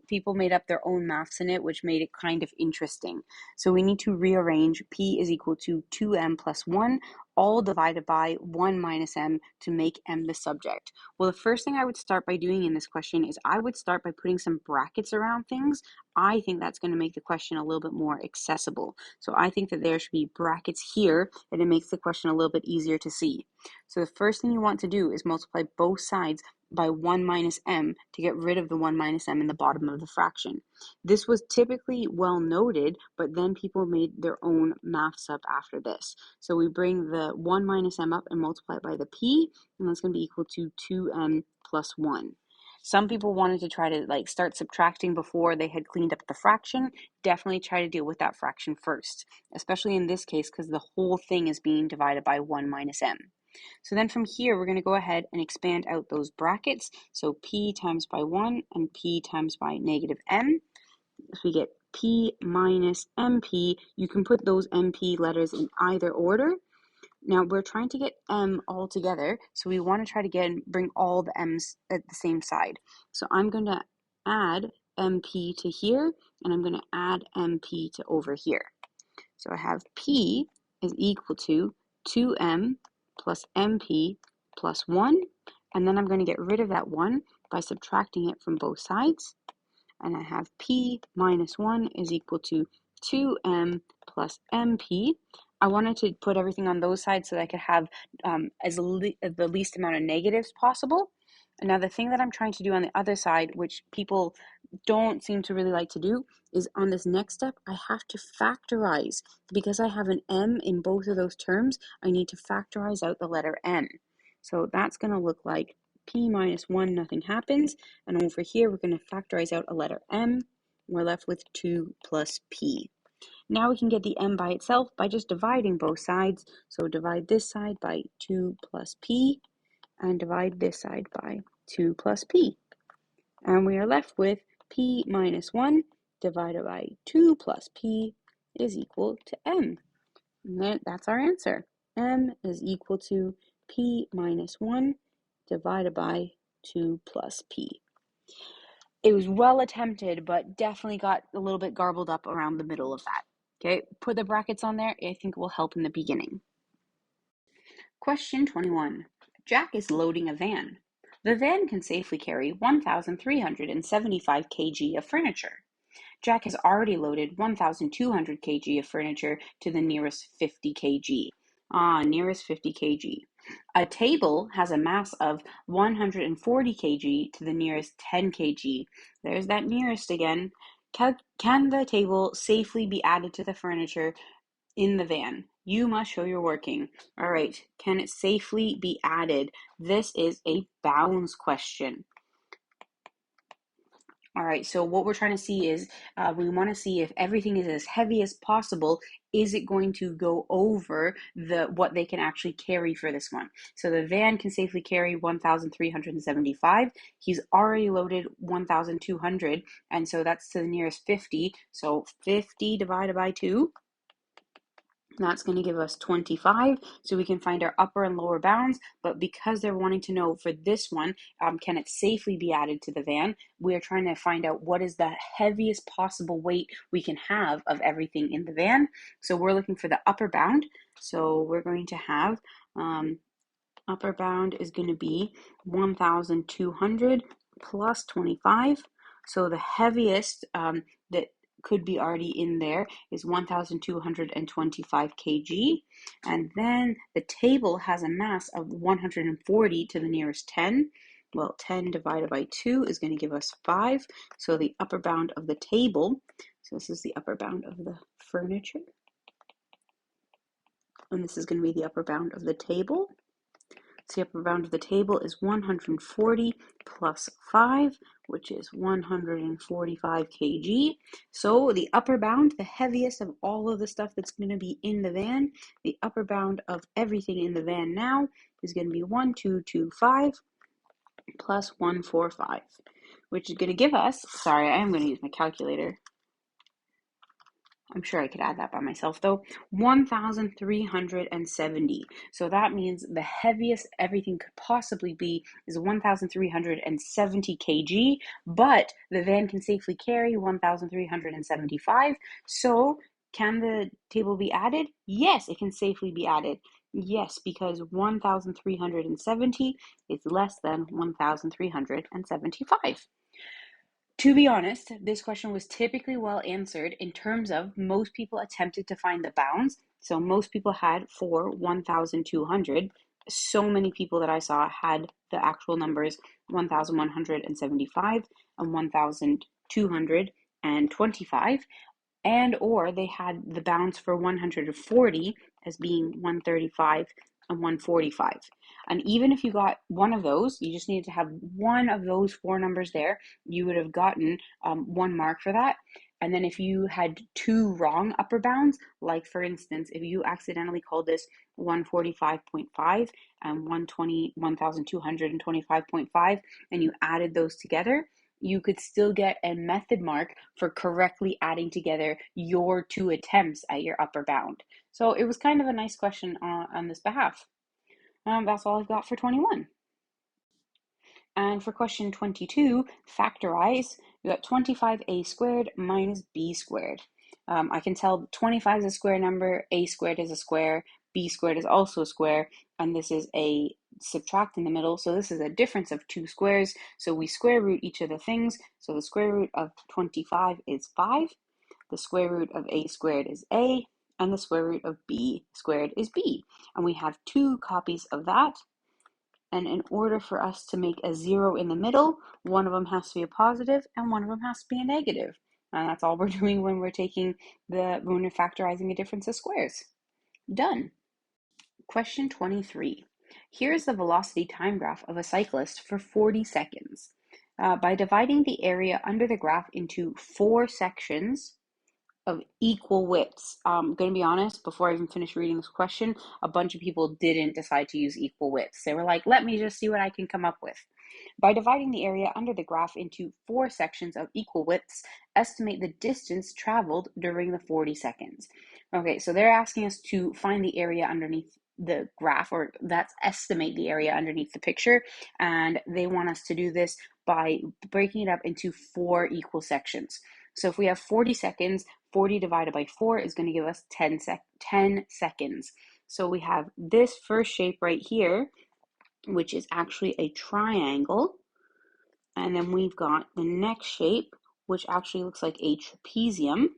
People made up their own maths in it, which made it kind of interesting. So we need to rearrange p is equal to 2m plus 1, all divided by 1 minus m to make m the subject. Well, the first thing I would start by doing in this question is I would start by putting some brackets around things. I think that's going to make the question a little bit more accessible. So I think that there should be brackets here, and it makes the question a little bit easier to see. So the first thing you want to do is multiply both sides by 1 minus m to get rid of the 1 minus m in the bottom of the fraction. This was typically well noted, but then people made their own maths up after this. So we bring the 1 minus m up and multiply it by the p, and that's going to be equal to 2m plus 1. Some people wanted to try to start subtracting before they had cleaned up the fraction. Definitely try to deal with that fraction first, especially in this case because the whole thing is being divided by 1 minus m. So then from here, we're going to go ahead and expand out those brackets. So p times by 1 and p times by negative m. So we get p minus mp. You can put those mp letters in either order. Now we're trying to get m all together, so we want to try to bring all the m's at the same side. So I'm going to add mp to here, and I'm going to add mp to over here. So I have p is equal to 2m plus mp plus 1, and then I'm going to get rid of that 1 by subtracting it from both sides. And I have p minus 1 is equal to 2m plus mp. I wanted to put everything on those sides so that I could have the least amount of negatives possible. And now the thing that I'm trying to do on the other side, which people don't seem to really like to do, is on this next step, I have to factorize. Because I have an m in both of those terms, I need to factorize out the letter n. So that's going to look like p minus 1, nothing happens. And over here, we're going to factorize out a letter m. We're left with 2 plus p. Now we can get the m by itself by just dividing both sides. So divide this side by 2 plus p, and divide this side by 2 plus p. And we are left with p minus 1 divided by 2 plus p is equal to m. And that's our answer. M is equal to p minus 1 divided by 2 plus p. It was well attempted, but definitely got a little bit garbled up around the middle of that. Okay, put the brackets on there. I think it will help in the beginning. Question 21. Jack is loading a van. The van can safely carry 1,375 kg of furniture. Jack has already loaded 1,200 kg of furniture to the nearest 50 kg. Nearest 50 kg. A table has a mass of 140 kg to the nearest 10 kg. There's that nearest again. Can the table safely be added to the furniture in the van? You must show your working. All right, can it safely be added? This is a bounds question. All right, so what we're trying to see is we want to see if everything is as heavy as possible. Is it going to go over what they can actually carry for this one? So the van can safely carry 1,375. He's already loaded 1,200, and so that's to the nearest 50. So 50 divided by 2. That's going to give us 25, so we can find our upper and lower bounds. But because they're wanting to know for this one, can it safely be added to the van, we are trying to find out what is the heaviest possible weight we can have of everything in the van. So we're looking for the upper bound. So we're going to have upper bound is going to be 1,200 plus 25. So the heaviest that could be already in there is 1,225 kg. And then the table has a mass of 140 to the nearest 10. Well, 10 divided by 2 is going to give us 5. So the upper bound of the table, so this is the upper bound of the furniture. And this is going to be the upper bound of the table. So the upper bound of the table is 140 plus 5, which is 145 kg. So the upper bound, the heaviest of all of the stuff that's going to be in the van, the upper bound of everything in the van now is going to be 1,225 plus 145, which is going to give us, sorry, I am going to use my calculator. I'm sure I could add that by myself though. 1,370. So that means the heaviest everything could possibly be is 1,370 kg, but the van can safely carry 1,375. So can the table be added? Yes, it can safely be added. Yes, because 1,370 is less than 1,375. To be honest, this question was typically well answered in terms of most people attempted to find the bounds. So most people had for 1,200. So many people that I saw had the actual numbers 1,175 and 1,225, and or they had the bounds for 140 as being 135 and 145. And even if you got one of those, you just needed to have one of those 4 numbers there, you would have gotten 1 mark for that. And then if you had two wrong upper bounds, like for instance, if you accidentally called this 145.5 and 1225.5, and you added those together, you could still get a method mark for correctly adding together your two attempts at your upper bound. So it was kind of a nice question on this behalf. That's all I've got for 21. And for question 22, factorize, we got 25a squared minus b squared. I can tell 25 is a square number, a squared is a square, b squared is also a square, and this is a subtract in the middle. So this is a difference of two squares. So we square root each of the things. So the square root of 25 is 5. The square root of a squared is a, and the square root of b squared is b. And we have two copies of that. And in order for us to make a 0 in the middle, one of them has to be a positive and one of them has to be a negative. And that's all we're doing when we're factorizing a difference of squares. Done. Question 23. Here's the velocity time graph of a cyclist for 40 seconds. By dividing the area under the graph into 4 sections of equal widths. I'm going to be honest, before I even finish reading this question, a bunch of people didn't decide to use equal widths. They were like, let me just see what I can come up with. By dividing the area under the graph into 4 sections of equal widths, estimate the distance traveled during the 40 seconds. Okay, so they're asking us to find the area underneath the graph, or that's estimate the area underneath the picture, and they want us to do this by breaking it up into 4 equal sections. So if we have 40 seconds, 40 divided by 4 is going to give us 10 seconds. So we have this first shape right here, which is actually a triangle. And then we've got the next shape, which actually looks like a trapezium.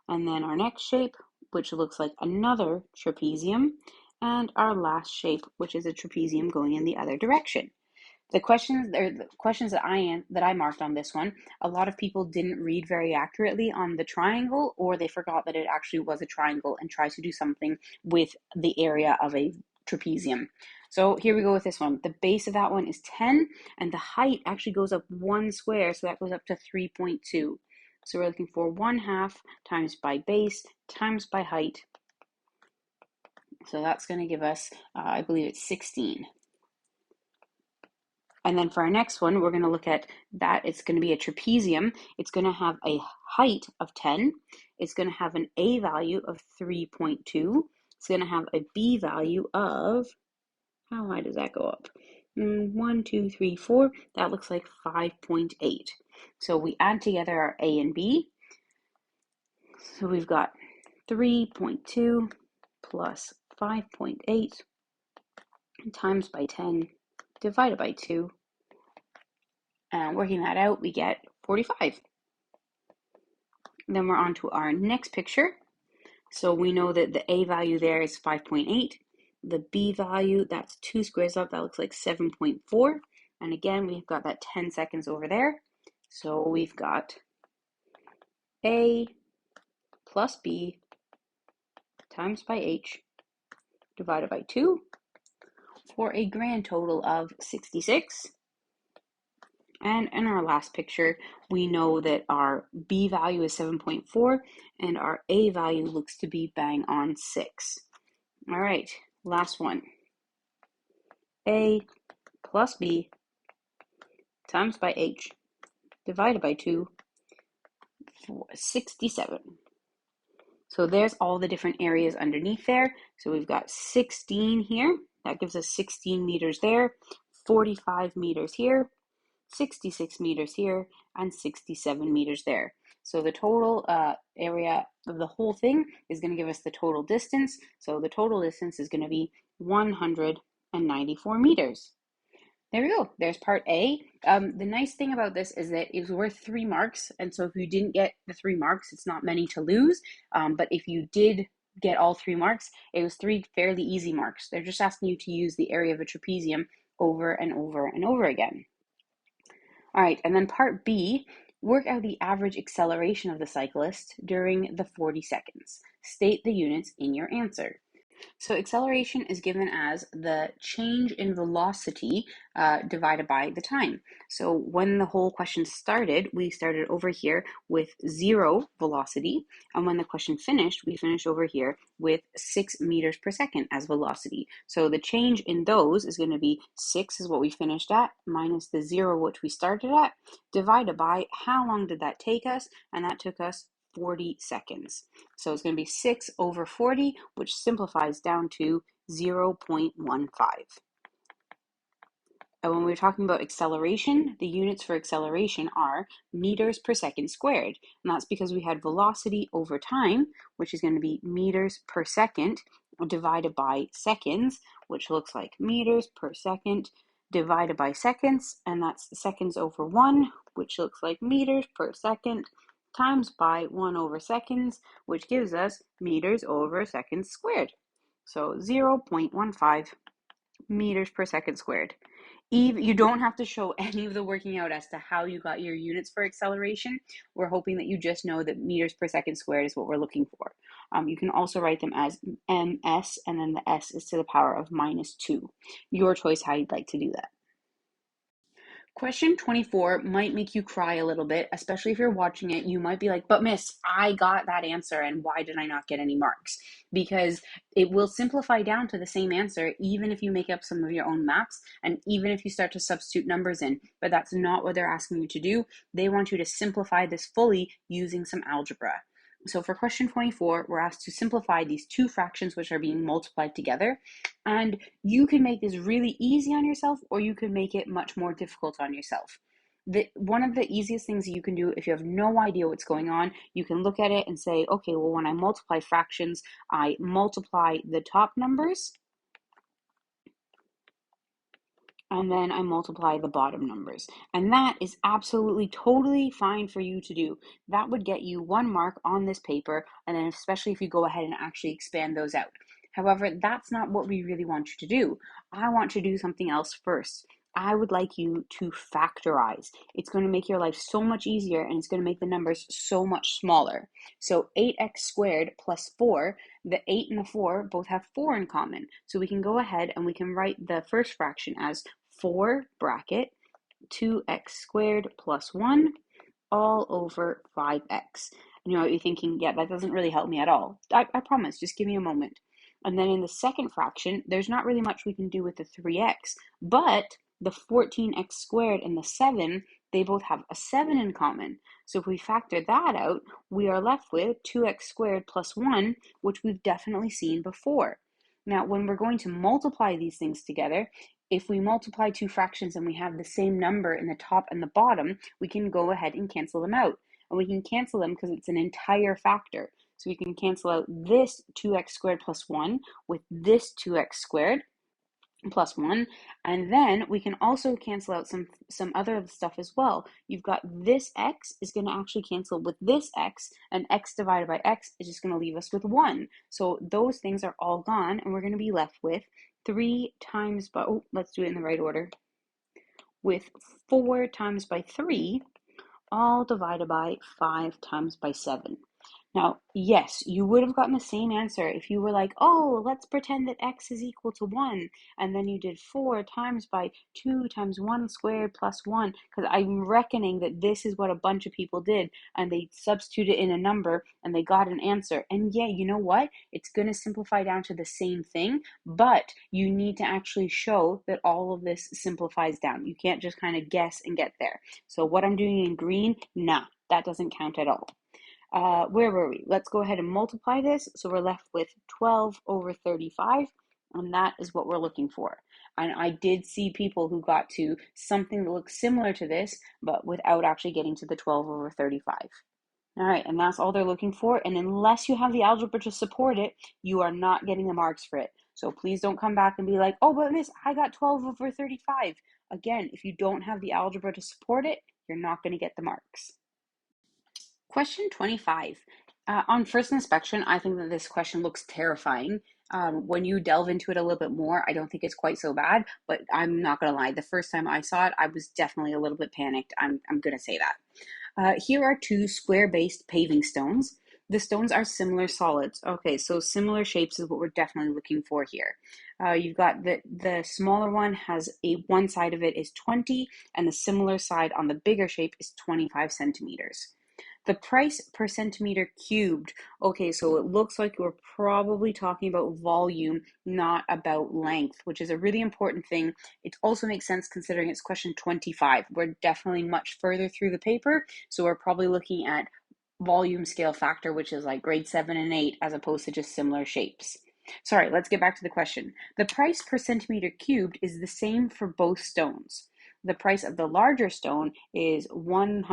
And then our next shape, which looks like another trapezium. And our last shape, which is a trapezium going in the other direction. The questions that I marked on this one, a lot of people didn't read very accurately on the triangle, or they forgot that it actually was a triangle and tried to do something with the area of a trapezium. So here we go with this one. The base of that one is 10, and the height actually goes up 1 square, so that goes up to 3.2. So we're looking for 1/2 times by base times by height. So that's going to give us, I believe it's 16. And then for our next one, we're going to look at that. It's going to be a trapezium. It's going to have a height of 10. It's going to have an A value of 3.2. It's going to have a B value of, how high does that go up? 1, 2, 3, 4. That looks like 5.8. So we add together our A and B. So we've got 3.2 plus 5.8 times by 10 divided by 2. And working that out, we get 45. Then we're on to our next picture. So we know that the A value there is 5.8. The B value, that's 2 squares up, that looks like 7.4. And again, we've got that 10 seconds over there. So we've got A plus B times by H divided by 2 for a grand total of 66. And in our last picture, we know that our B value is 7.4 and our A value looks to be bang on 6. All right, last one. A plus B times by H divided by 2 for 67. So there's all the different areas underneath there. So we've got 16 here. That gives us 16 meters there, 45 meters here, 66 meters here, and 67 meters there. So the total area of the whole thing is going to give us the total distance. So the total distance is going to be 194 meters. There we go. There's part A. The nice thing about this is that it's worth 3 marks. And so if you didn't get the 3 marks, it's not many to lose. But if you did get all 3 marks, it was 3 fairly easy marks. They're just asking you to use the area of a trapezium over and over and over again. All right, and then part B, work out the average acceleration of the cyclist during the 40 seconds. State the units in your answer. So acceleration is given as the change in velocity divided by the time. So when the whole question started, we started over here with 0 velocity. And when the question finished, we finished over here with 6 meters per second as velocity. So the change in those is going to be 6 is what we finished at, minus the 0 which we started at, divided by how long did that take us? And that took us 40 seconds. So it's going to be 6 over 40, which simplifies down to 0.15. And when we're talking about acceleration, the units for acceleration are meters per second squared. And that's because we had velocity over time, which is going to be meters per second divided by seconds, which looks like meters per second divided by seconds. And that's seconds over 1, which looks like meters per second times by 1 over seconds, which gives us meters over seconds squared. So 0.15 meters per second squared. Eve, you don't have to show any of the working out as to how you got your units for acceleration. We're hoping that you just know that meters per second squared is what we're looking for. You can also write them as ms, and then the s is to the power of -2. Your choice how you'd like to do that. Question 24 might make you cry a little bit, especially if you're watching it. You might be like, but miss, I got that answer, and why did I not get any marks? Because it will simplify down to the same answer, even if you make up some of your own maths, and even if you start to substitute numbers in. But that's not what they're asking you to do. They want you to simplify this fully using some algebra. So for question 24, we're asked to simplify these two fractions which are being multiplied together. And you can make this really easy on yourself, or you can make it much more difficult on yourself. One of the easiest things you can do if you have no idea what's going on, you can look at it and say, okay, well, when I multiply fractions, I multiply the top numbers, and then I multiply the bottom numbers. And that is absolutely totally fine for you to do. That would get you 1 mark on this paper, and then especially if you go ahead and actually expand those out. However, that's not what we really want you to do. I want you to do something else first. I would like you to factorize. It's going to make your life so much easier, and it's going to make the numbers so much smaller. So 8x squared plus 4, the 8 and the 4 both have 4 in common. So we can go ahead and we can write the first fraction as 4 bracket 2x squared plus 1 all over 5x. And you know what you're thinking, yeah, that doesn't really help me at all. I promise, just give me a moment. And then in the second fraction, there's not really much we can do with the 3x, but the 14x squared and the 7, they both have a 7 in common. So if we factor that out, we are left with 2x squared plus 1, which we've definitely seen before. Now, when we're going to multiply these things together, if we multiply two fractions and we have the same number in the top and the bottom, we can go ahead and cancel them out. And we can cancel them because it's an entire factor. So we can cancel out this 2x squared plus 1 with this 2x squared plus 1, and then we can also cancel out some other stuff as well. You've got this x is going to actually cancel with this x, and x divided by x is just going to leave us with 1. So those things are all gone, and we're going to be left with 3 times by, let's do it in the right order, with 4 times by 3, all divided by 5 times by 7. Now, yes, you would have gotten the same answer if you were like, oh, let's pretend that x is equal to 1, and then you did 4 times by 2 times 1 squared plus 1, because I'm reckoning that this is what a bunch of people did, and they substituted in a number, and they got an answer. And yeah, you know what? It's going to simplify down to the same thing, but you need to actually show that all of this simplifies down. You can't just kind of guess and get there. So what I'm doing in green, nah, that doesn't count at all. Where were we? Let's go ahead and multiply this. So we're left with 12 over 35, and that is what we're looking for. And I did see people who got to something that looks similar to this, but without actually getting to the 12 over 35. All right, and that's all they're looking for. And unless you have the algebra to support it, you are not getting the marks for it. So please don't come back and be like, oh, but miss, I got 12 over 35. Again, if you don't have the algebra to support it, you're not going to get the marks. Question 25. On first inspection, I think that this question looks terrifying. When you delve into it a little bit more, I don't think it's quite so bad, but I'm not going to lie. The first time I saw it, I was definitely a little bit panicked. I'm going to say that. Here are two square-based paving stones. The stones are similar solids. Okay, so similar shapes is what we're definitely looking for here. You've got the smaller one has one side of it is 20, and the similar side on the bigger shape is 25 centimeters. The price per centimeter cubed. Okay, so it looks like we're probably talking about volume, not about length, which is a really important thing. It also makes sense considering it's question 25. We're definitely much further through the paper, so we're probably looking at volume scale factor, which is like grade 7 and 8, as opposed to just similar shapes. Sorry, let's get back to the question. The price per centimeter cubed is the same for both stones. The price of the larger stone is 17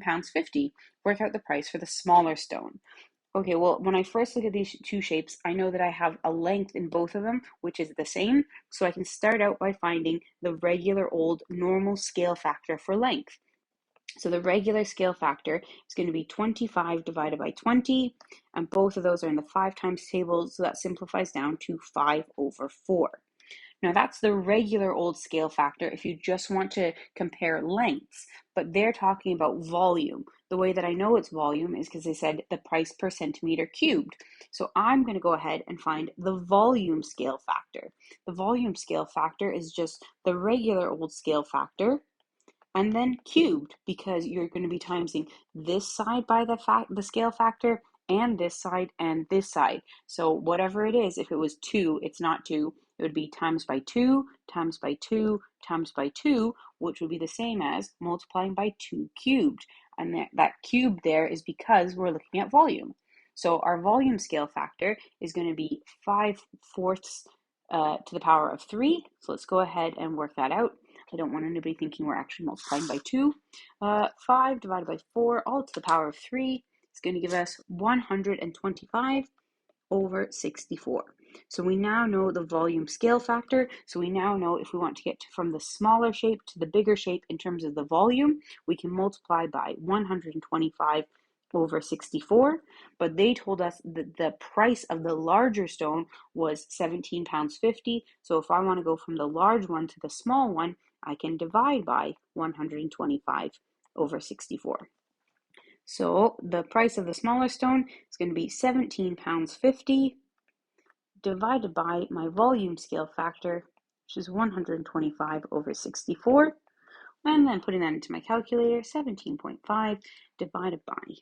pounds 50. Work out the price for the smaller stone. Okay, well, when I first look at these two shapes, I know that I have a length in both of them, which is the same. So I can start out by finding the regular old normal scale factor for length. So the regular scale factor is going to be 25 divided by 20, and both of those are in the 5 times table, so that simplifies down to 5 over 4. Now that's the regular old scale factor if you just want to compare lengths, but they're talking about volume. The way that I know it's volume is because they said the price per centimeter cubed. So I'm going to go ahead and find the volume scale factor. The volume scale factor is just the regular old scale factor and then cubed, because you're going to be timesing this side by the scale factor and this side and this side. So whatever it is, if it was 2, it's not 2. It would be times by 2, times by 2, times by 2, which would be the same as multiplying by 2 cubed. And that cubed there is because we're looking at volume. So our volume scale factor is going to be 5/4 to the power of 3. So let's go ahead and work that out. I don't want anybody thinking we're actually multiplying by 2. 5 divided by 4, all to the power of 3, is going to give us 125 over 64. So we now know the volume scale factor. So we now know if we want to get from the smaller shape to the bigger shape in terms of the volume, we can multiply by 125 over 64, but they told us that the price of the larger stone was 17 pounds 50. So if I want to go from the large one to the small one, I can divide by 125 over 64. So the price of the smaller stone is going to be 17 pounds 50 divided by my volume scale factor, which is 125 over 64. And then putting that into my calculator, 17.5 divided by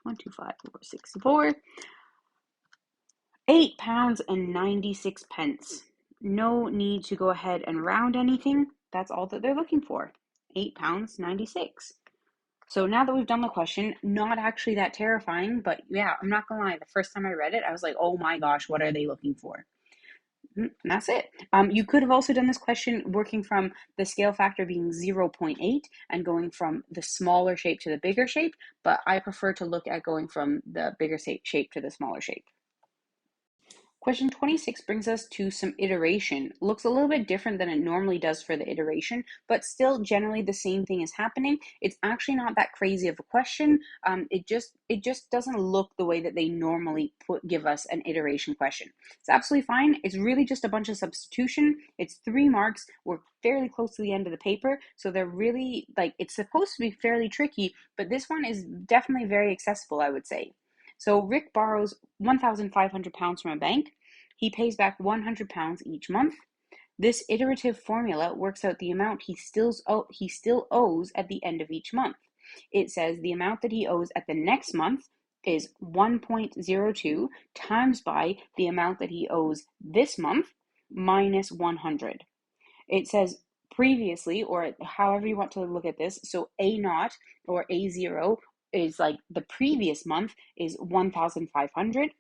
125 over 64, 8 pounds and 96 pence. No need to go ahead and round anything. That's all that they're looking for. 8 pounds 96. So now that we've done the question, not actually that terrifying, but yeah, I'm not gonna lie, the first time I read it, I was like, oh my gosh, what are they looking for? And that's it. You could have also done this question working from the scale factor being 0.8 and going from the smaller shape to the bigger shape, but I prefer to look at going from the bigger shape to the smaller shape. Question 26 brings us to some iteration. Looks a little bit different than it normally does for the iteration, but still generally the same thing is happening. It's actually not that crazy of a question. It just doesn't look the way that they normally give us an iteration question. It's absolutely fine. It's really just a bunch of substitution. It's 3 marks. We're fairly close to the end of the paper, so they're really like, it's supposed to be fairly tricky, but this one is definitely very accessible, I would say. So Rick borrows 1,500 pounds from a bank. He pays back 100 pounds each month. This iterative formula works out the amount he still owes at the end of each month. It says the amount that he owes at the next month is 1.02 times by the amount that he owes this month minus 100. It says previously, or however you want to look at this, so A0 or A0 is like the previous month is 1,500.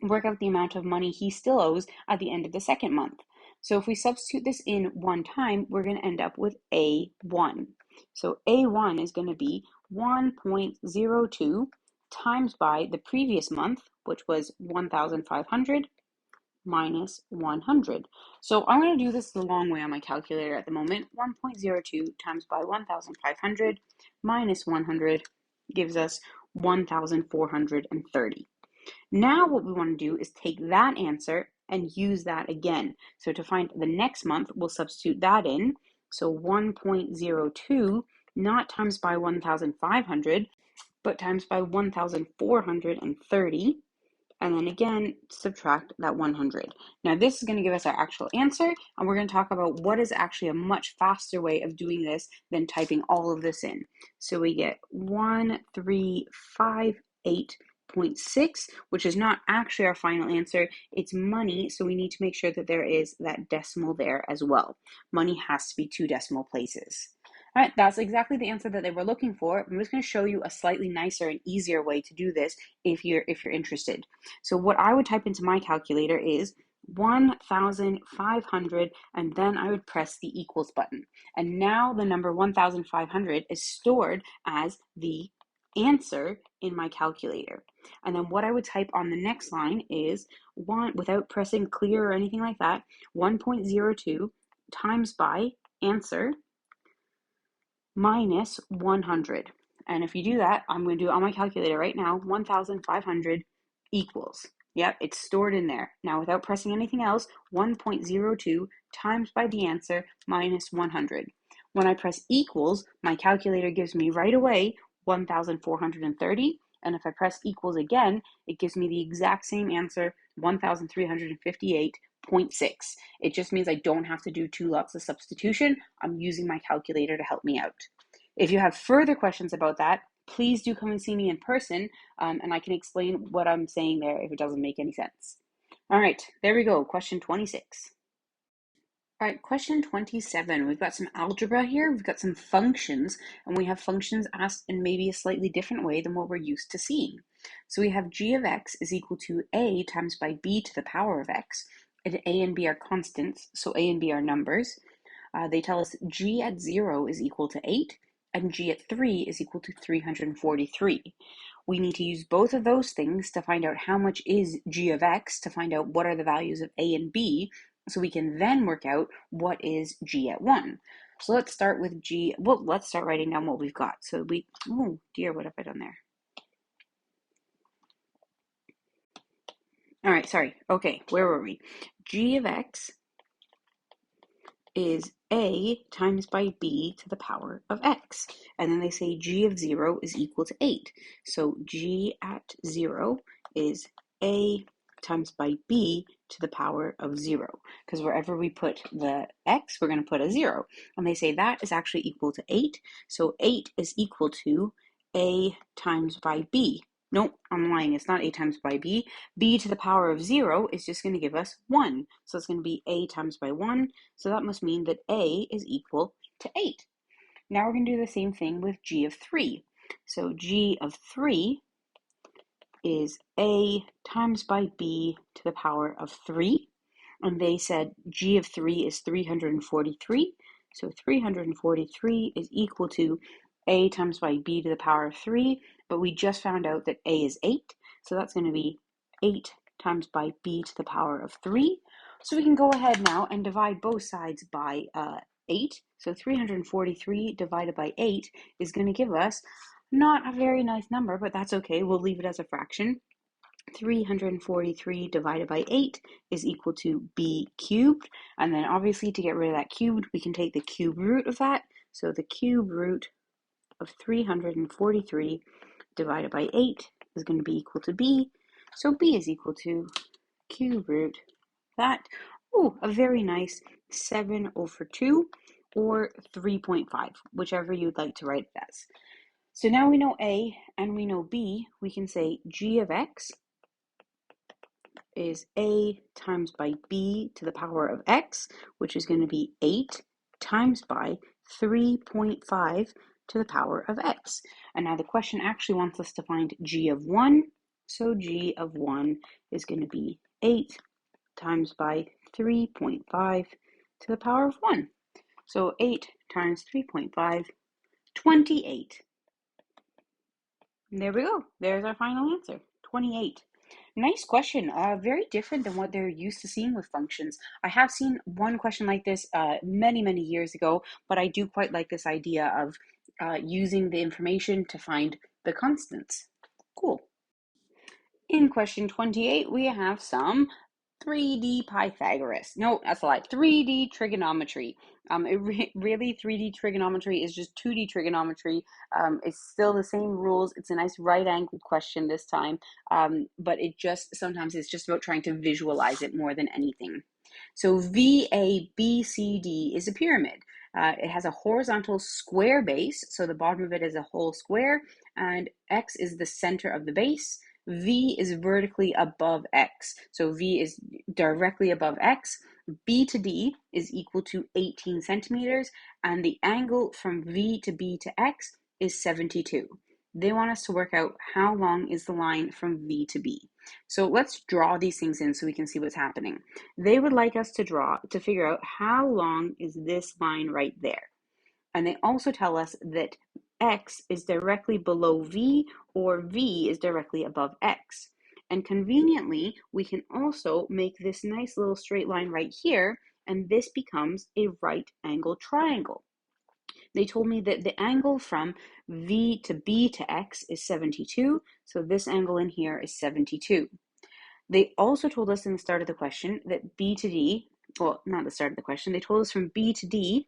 Work out the amount of money he still owes at the end of the second month. So if we substitute this in one time, we're going to end up with A1. So A1 is going to be 1.02 times by the previous month, which was 1,500, minus 100. So I'm going to do this the long way on my calculator at the moment. 1.02 times by 1,500 minus 100 gives us 1,430. Now what we want to do is take that answer and use that again. So to find the next month, we'll substitute that in. So 1.02 not times by 1,500, but times by 1,430, and then again, subtract that 100. Now this is going to give us our actual answer, and we're going to talk about what is actually a much faster way of doing this than typing all of this in. So we get 1358.6, which is not actually our final answer. It's money, so we need to make sure that there is that decimal there as well. Money has to be 2 decimal places. All right, that's exactly the answer that they were looking for. I'm just going to show you a slightly nicer and easier way to do this if you're interested. So what I would type into my calculator is 1,500, and then I would press the equals button. And now the number 1,500 is stored as the answer in my calculator. And then what I would type on the next line is without pressing clear or anything like that, 1.02 times by answer minus 100. And if you do that, I'm going to do it on my calculator right now, 1,500 equals. Yep, it's stored in there. Now, without pressing anything else, 1.02 times by the answer minus 100. When I press equals, my calculator gives me right away 1,430. And if I press equals again, it gives me the exact same answer, 1,358.6. It just means I don't have to do 2 lots of substitution. I'm using my calculator to help me out. If you have further questions about that, please do come and see me in person, and I can explain what I'm saying there if it doesn't make any sense. All right, there we go, question 26. All right, question 27. We've got some algebra here, we've got some functions, and we have functions asked in maybe a slightly different way than what we're used to seeing. So we have g of x is equal to a times by b to the power of x, and a and b are constants, so a and b are numbers. They tell us g at 0 is equal to 8, and g at 3 is equal to 343. We need to use both of those things to find out how much is g of x, to find out what are the values of a and b, so we can then work out what is g at 1. So let's start with g. Well, let's start writing down what we've got. So oh dear, what have I done there? All right, sorry. Okay, where were we? G of x is a times by b to the power of x. And then they say g of 0 is equal to 8. So g at 0 is a times by b to the power of 0. Because wherever we put the x, we're going to put a 0. And they say that is actually equal to 8. So 8 is equal to a times by b. Nope, I'm lying. It's not a times by b. B to the power of 0 is just going to give us 1. So it's going to be a times by 1. So that must mean that a is equal to 8. Now we're going to do the same thing with g of 3. So g of 3 is a times by b to the power of 3. And they said g of 3 is 343. So 343 is equal to a times by b to the power of 3. But we just found out that a is 8. So that's going to be 8 times by b to the power of 3. So we can go ahead now and divide both sides by 8. So 343 divided by 8 is going to give us not a very nice number, but that's okay. We'll leave it as a fraction. 343 divided by 8 is equal to b cubed. And then obviously to get rid of that cubed, we can take the cube root of that. So the cube root of 343 divided by 8 is going to be equal to b. So b is equal to cube root that. Oh, a very nice 7 over 2 or 3.5, whichever you'd like to write it as. So now we know a and we know b. We can say g of x is a times by b to the power of x, which is going to be 8 times by 3.5 to the power of x. And now the question actually wants us to find g of 1. So g of 1 is going to be 8 times by 3.5 to the power of 1. So 8 times 3.5, 28. And there we go. There's our final answer, 28. Nice question. Very different than what they're used to seeing with functions. I have seen one question like this many, many years ago, but I do quite like this idea of using the information to find the constants. Cool. In question 28, we have some 3D Pythagoras. No, that's a lie. 3D trigonometry. Really, 3D trigonometry is just 2D trigonometry. It's still the same rules. It's a nice right-angled question this time, but sometimes it's just about trying to visualize it more than anything. So VABCD is a pyramid. It has a horizontal square base, so the bottom of it is a whole square, and X is the center of the base. V is vertically above X, so V is directly above X. B to D is equal to 18 centimeters, and the angle from V to B to X is 72. They want us to work out how long is the line from V to B. So let's draw these things in so we can see what's happening. They would like us to figure out how long is this line right there. And they also tell us that X is directly below V or V is directly above X. And conveniently, we can also make this nice little straight line right here, and this becomes a right angle triangle. They told me that the angle from V to B to X is 72, so this angle in here is 72. They also told us in the start of the question that B to D, well, not the start of the question, they told us from B to D,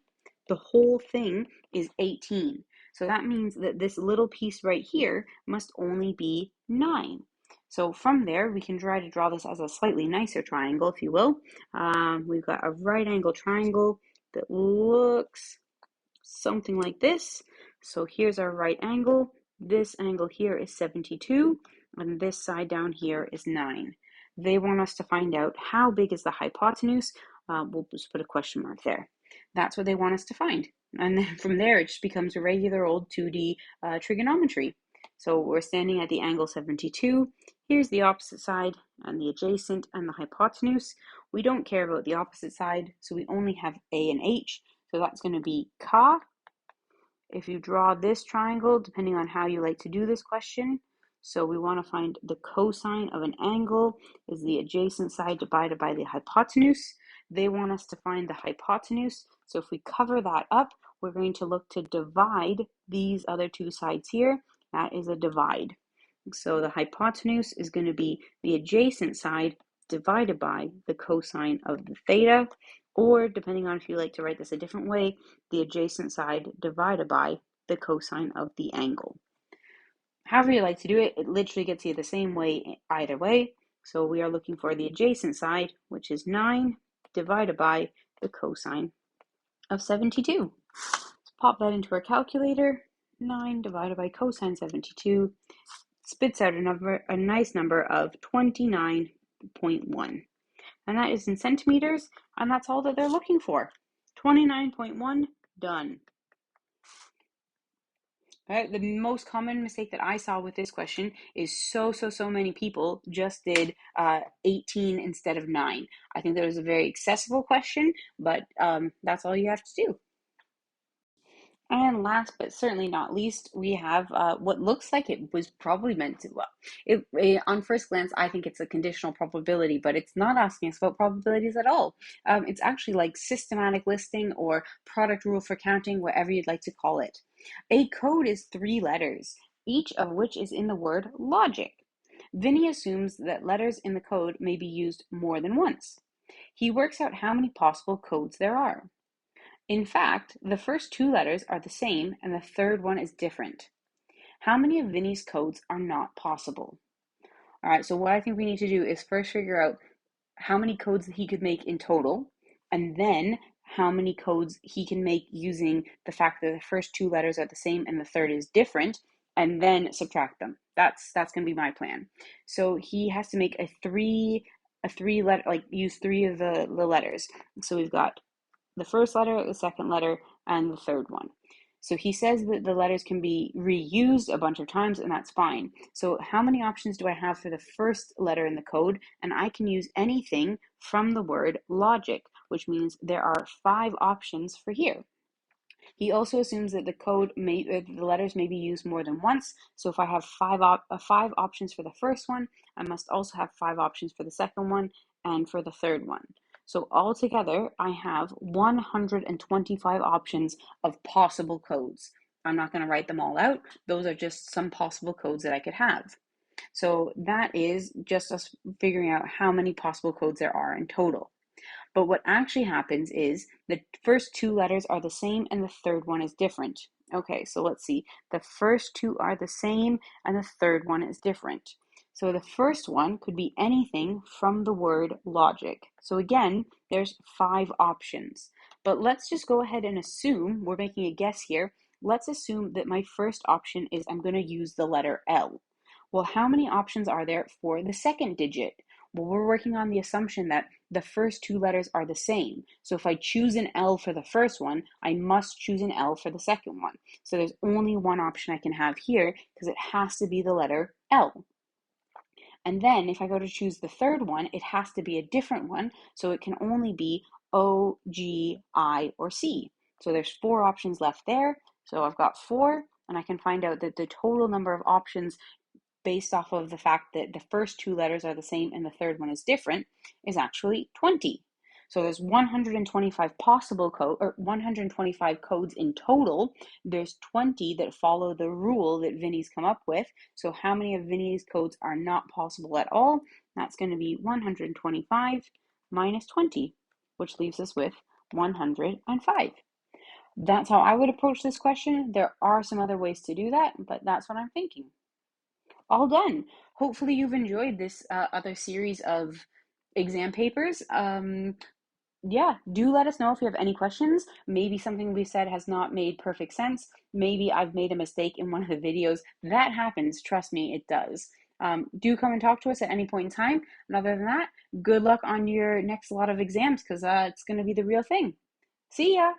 the whole thing is 18. So that means that this little piece right here must only be 9. So from there, we can try to draw this as a slightly nicer triangle, if you will. We've got a right angle triangle that looks something like this. So here's our right angle. This angle here is 72, and this side down here is 9. They want us to find out how big is the hypotenuse. We'll just put a question mark there. That's what they want us to find. And then from there, it just becomes a regular old 2D trigonometry. So we're standing at the angle 72. Here's the opposite side and the adjacent and the hypotenuse. We don't care about the opposite side, so we only have A and H. So that's going to be ka. If you draw this triangle, depending on how you like to do this question, so we want to find the cosine of an angle is the adjacent side divided by the hypotenuse. They want us to find the hypotenuse. So if we cover that up, we're going to look to divide these other two sides here. That is a divide. So the hypotenuse is going to be the adjacent side divided by the cosine of the theta, or depending on if you like to write this a different way, the adjacent side divided by the cosine of the angle. However you like to do it, it literally gets you the same way either way. So we are looking for the adjacent side, which is 9 divided by the cosine of 72. Let's pop that into our calculator. 9 divided by cosine 72 spits out a nice number of 29.1. And that is in centimeters, and that's all that they're looking for. 29.1, done. Right, the most common mistake that I saw with this question is so many people just did 18 instead of 9. I think that was a very accessible question, but that's all you have to do. And last but certainly not least, we have what looks like it was probably meant to, on first glance, I think it's a conditional probability, but it's not asking us about probabilities at all. It's actually like systematic listing or product rule for counting, whatever you'd like to call it. A code is 3 letters, each of which is in the word logic. Vinny assumes that letters in the code may be used more than once. He works out how many possible codes there are. In fact, the first 2 letters are the same and the third one is different. How many of Vinny's codes are not possible? All right, so what I think we need to do is first figure out how many codes he could make in total, and then how many codes he can make using the fact that the first 2 letters are the same and the third is different, and then subtract them. That's going to be my plan. So he has to make a three letter, like use 3 of the letters. So we've got the first letter, the second letter, and the third one. So he says that the letters can be reused a bunch of times, and that's fine. So how many options do I have for the first letter in the code? And I can use anything from the word logic, which means there are 5 options for here. He also assumes that the letters may be used more than once. So if I have 5 options for the first one, I must also have 5 options for the second one and for the third one. So altogether, I have 125 options of possible codes. I'm not going to write them all out. Those are just some possible codes that I could have. So that is just us figuring out how many possible codes there are in total. But what actually happens is the first two letters are the same and the third one is different. Okay, so let's see. The first two are the same and the third one is different. So the first one could be anything from the word logic. So again, there's 5 options. But let's just go ahead and assume, we're making a guess here, let's assume that my first option is I'm going to use the letter L. Well, how many options are there for the second digit? Well, we're working on the assumption that the first two letters are the same. So if I choose an L for the first one, I must choose an L for the second one. So there's only one option I can have here because it has to be the letter L. And then if I go to choose the third one, it has to be a different one. So it can only be O, G, I, or C. So there's 4 options left there. So I've got 4, and I can find out that the total number of options based off of the fact that the first two letters are the same and the third one is different is actually 20. So there's 125 possible code or 125 codes in total. There's 20 that follow the rule that Vinny's come up with. So how many of Vinny's codes are not possible at all? That's going to be 125 minus 20, which leaves us with 105. That's how I would approach this question. There are some other ways to do that, but that's what I'm thinking. All done. Hopefully you've enjoyed this other series of exam papers. Yeah, do let us know if you have any questions. Maybe something we said has not made perfect sense. Maybe I've made a mistake in one of the videos. That happens. Trust me, it does. Do come and talk to us at any point in time. And other than that, good luck on your next lot of exams because it's going to be the real thing. See ya.